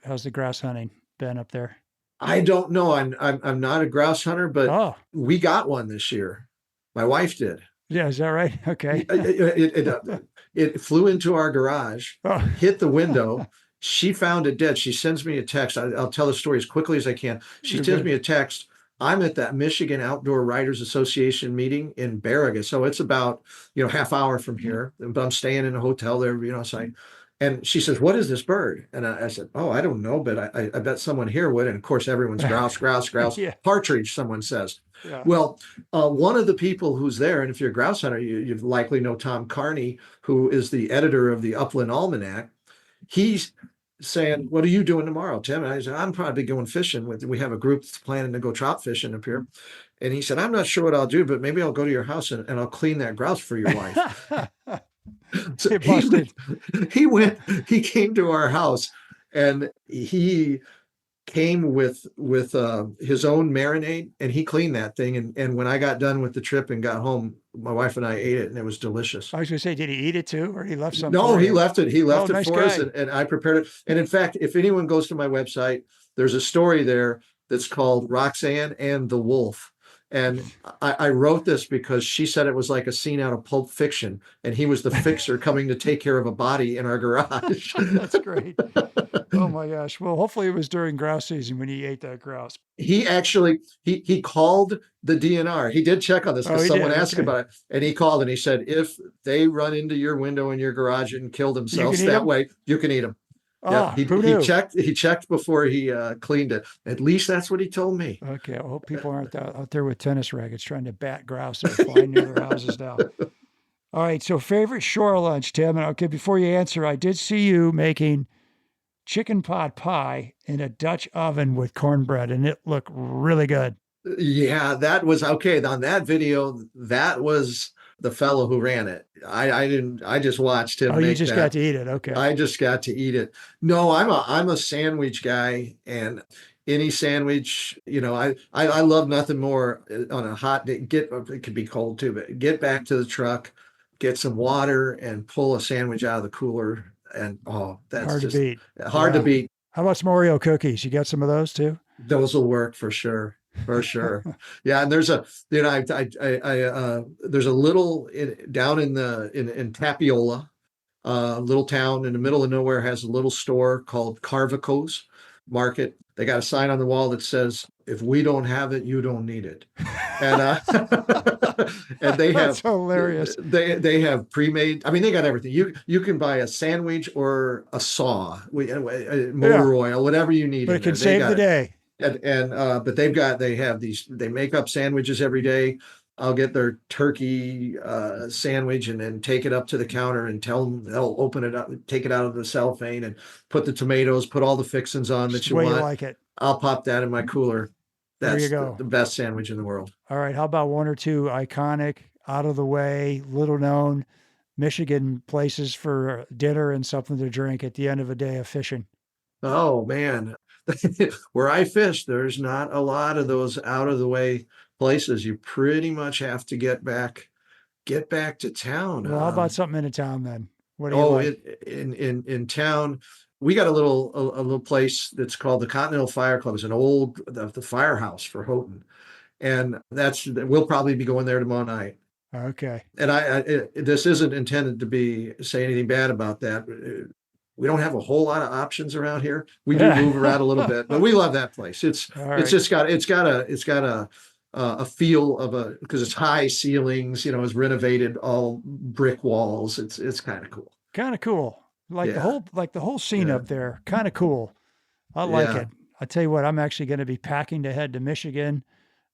How's the grouse hunting been up there? I don't know. I'm not a grouse hunter, but we got one this year. My wife did. Yeah, is that right? Okay. It flew into our garage, hit the window. She found it dead. She sends me a text. I'll tell the story as quickly as I can. She sends me a text. I'm at that Michigan Outdoor Writers Association meeting in Barriga. So it's about, half hour from here, but I'm staying in a hotel there, and she says, what is this bird? And I said, oh, I don't know, but I bet someone here would. And of course, everyone's grouse, grouse, grouse, Yeah. partridge, someone says. Yeah. Well, one of the people who's there, and if you're a grouse hunter, you likely know Tom Carney, who is the editor of the Upland Almanac. He's saying, what are you doing tomorrow, Tim? And I said, I'm probably going fishing. We have a group that's planning to go trout fishing up here. And he said, I'm not sure what I'll do, but maybe I'll go to your house and I'll clean that grouse for your wife. So he came to our house, and he came with his own marinade, and he cleaned that thing. And when I got done with the trip and got home, my wife and I ate it, and it was delicious. I was going to say, did he eat it too, or he left some? No, he left it. He left it nice for us, and I prepared it. And in fact, if anyone goes to my website, there's a story there that's called Roxanne and the Wolf. And I wrote this because she said it was like a scene out of Pulp Fiction, and he was the fixer coming to take care of a body in our garage. That's great. Oh my gosh. Well, hopefully it was during grouse season when he ate that grouse. He actually, he called the DNR. He did check on this because someone asked about it, and he called and he said, if they run into your window in your garage and kill themselves that way, you can eat them. Yeah, he checked before he cleaned it. At least that's what he told me. Okay, I hope people aren't out there with tennis rackets trying to bat grouse that are flying near their houses now. All right, so favorite shore lunch, Tim. And okay, before you answer, I did see you making chicken pot pie in a Dutch oven with cornbread, and it looked really good. Yeah, that was okay. On that video, that was the fellow who ran it. I just watched him. Oh, you just got to eat it. Okay. I just got to eat it. No, I'm a sandwich guy, and any sandwich. I love nothing more on a hot day. It could be cold too, but get back to the truck, get some water, and pull a sandwich out of the cooler. And that's hard just to beat. hard to beat. How about some Oreo cookies? You got some of those too? Those will work for sure. For sure. Yeah. And there's there's a little down in Tapiola, little town in the middle of nowhere, has a little store called Carvico's Market. They got a sign on the wall that says, "If we don't have it, you don't need it." And and they have, that's hilarious. They have pre-made. I mean, they got everything. You can buy a sandwich or a saw, motor oil, whatever you need. But it can save the day. But they make up sandwiches every day. I'll get their turkey sandwich and then take it up to the counter and tell them they'll open it up, take it out of the cellophane and put the tomatoes, put all the fixings on that you want. You like it. I'll pop that in my cooler. That's there you go. The best sandwich in the world. All right. How about one or two iconic, out of the way, little known Michigan places for dinner and something to drink at the end of a day of fishing? Oh man. Where I fish, there's not a lot of those out of the way places. You pretty much have to get back to town. Well, how about something in town then? What do you like? In town, we got a little place that's called the Continental Fire Club. It's an old the firehouse for Houghton, and we'll probably be going there tomorrow night. Okay. And this isn't intended to say anything bad about that. We don't have a whole lot of options around here. We do move around a little bit, but we love that place. It's got a feel of because it's high ceilings, it's renovated, all brick walls. It's kind of cool. Kind of cool. The whole scene up there. Kind of cool. I like it. I tell you what, I'm actually going to be packing to head to Michigan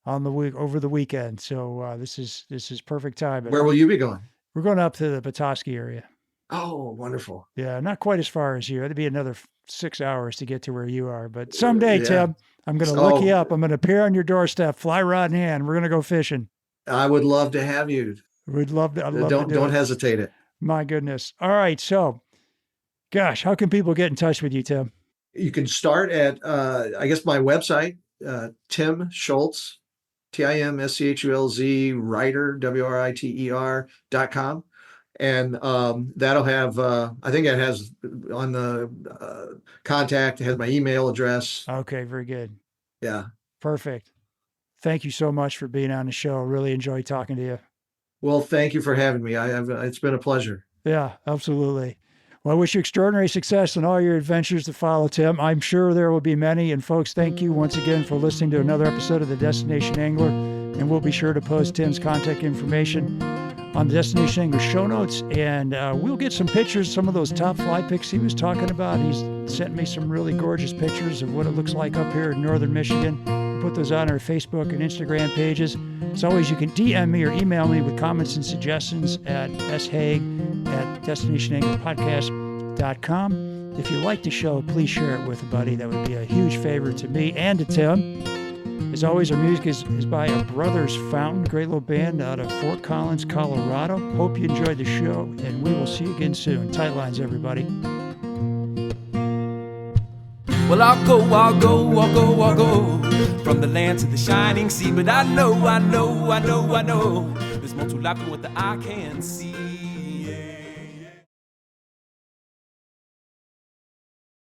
over the weekend. So this is perfect time. Where will you be going? We're going up to the Petoskey area. Oh, wonderful. Yeah, not quite as far as you. It'd be another 6 hours to get to where you are. But someday, Tim, I'm going to look you up. I'm going to appear on your doorstep, fly rod in hand. We're going to go fishing. I would love to have you. We'd love to. Don't hesitate it. My goodness. All right. So, gosh, how can people get in touch with you, Tim? You can start at, I guess, my website, Tim Schulz, TIMSCHULZ, writer, WRITER.com. And that'll have, I think it has on the contact, it has my email address. Okay, very good. Yeah. Perfect. Thank you so much for being on the show. Really enjoyed talking to you. Well, thank you for having me. It's been a pleasure. Yeah, absolutely. Well, I wish you extraordinary success in all your adventures to follow, Tim. I'm sure there will be many. And folks, thank you once again for listening to another episode of the Destination Angler. And we'll be sure to post Tim's contact information on the Destination Angler show notes. And we'll get some pictures, some of those top fly pics he was talking about. He's sent me some really gorgeous pictures of what it looks like up here in northern Michigan. We'll put those on our Facebook and Instagram pages. As always, you can DM me or email me with comments and suggestions at shaig@destinationanglerpodcast.com. If you like the show, please share it with a buddy. That would be a huge favor to me and to Tim. As always, our music is by a Brothers Fountain, great little band out of Fort Collins, Colorado. Hope you enjoyed the show, and we will see you again soon. Tight lines, everybody. Well, I'll go from the land to the shining sea. But I know there's more to life than what the eye can see. Yeah.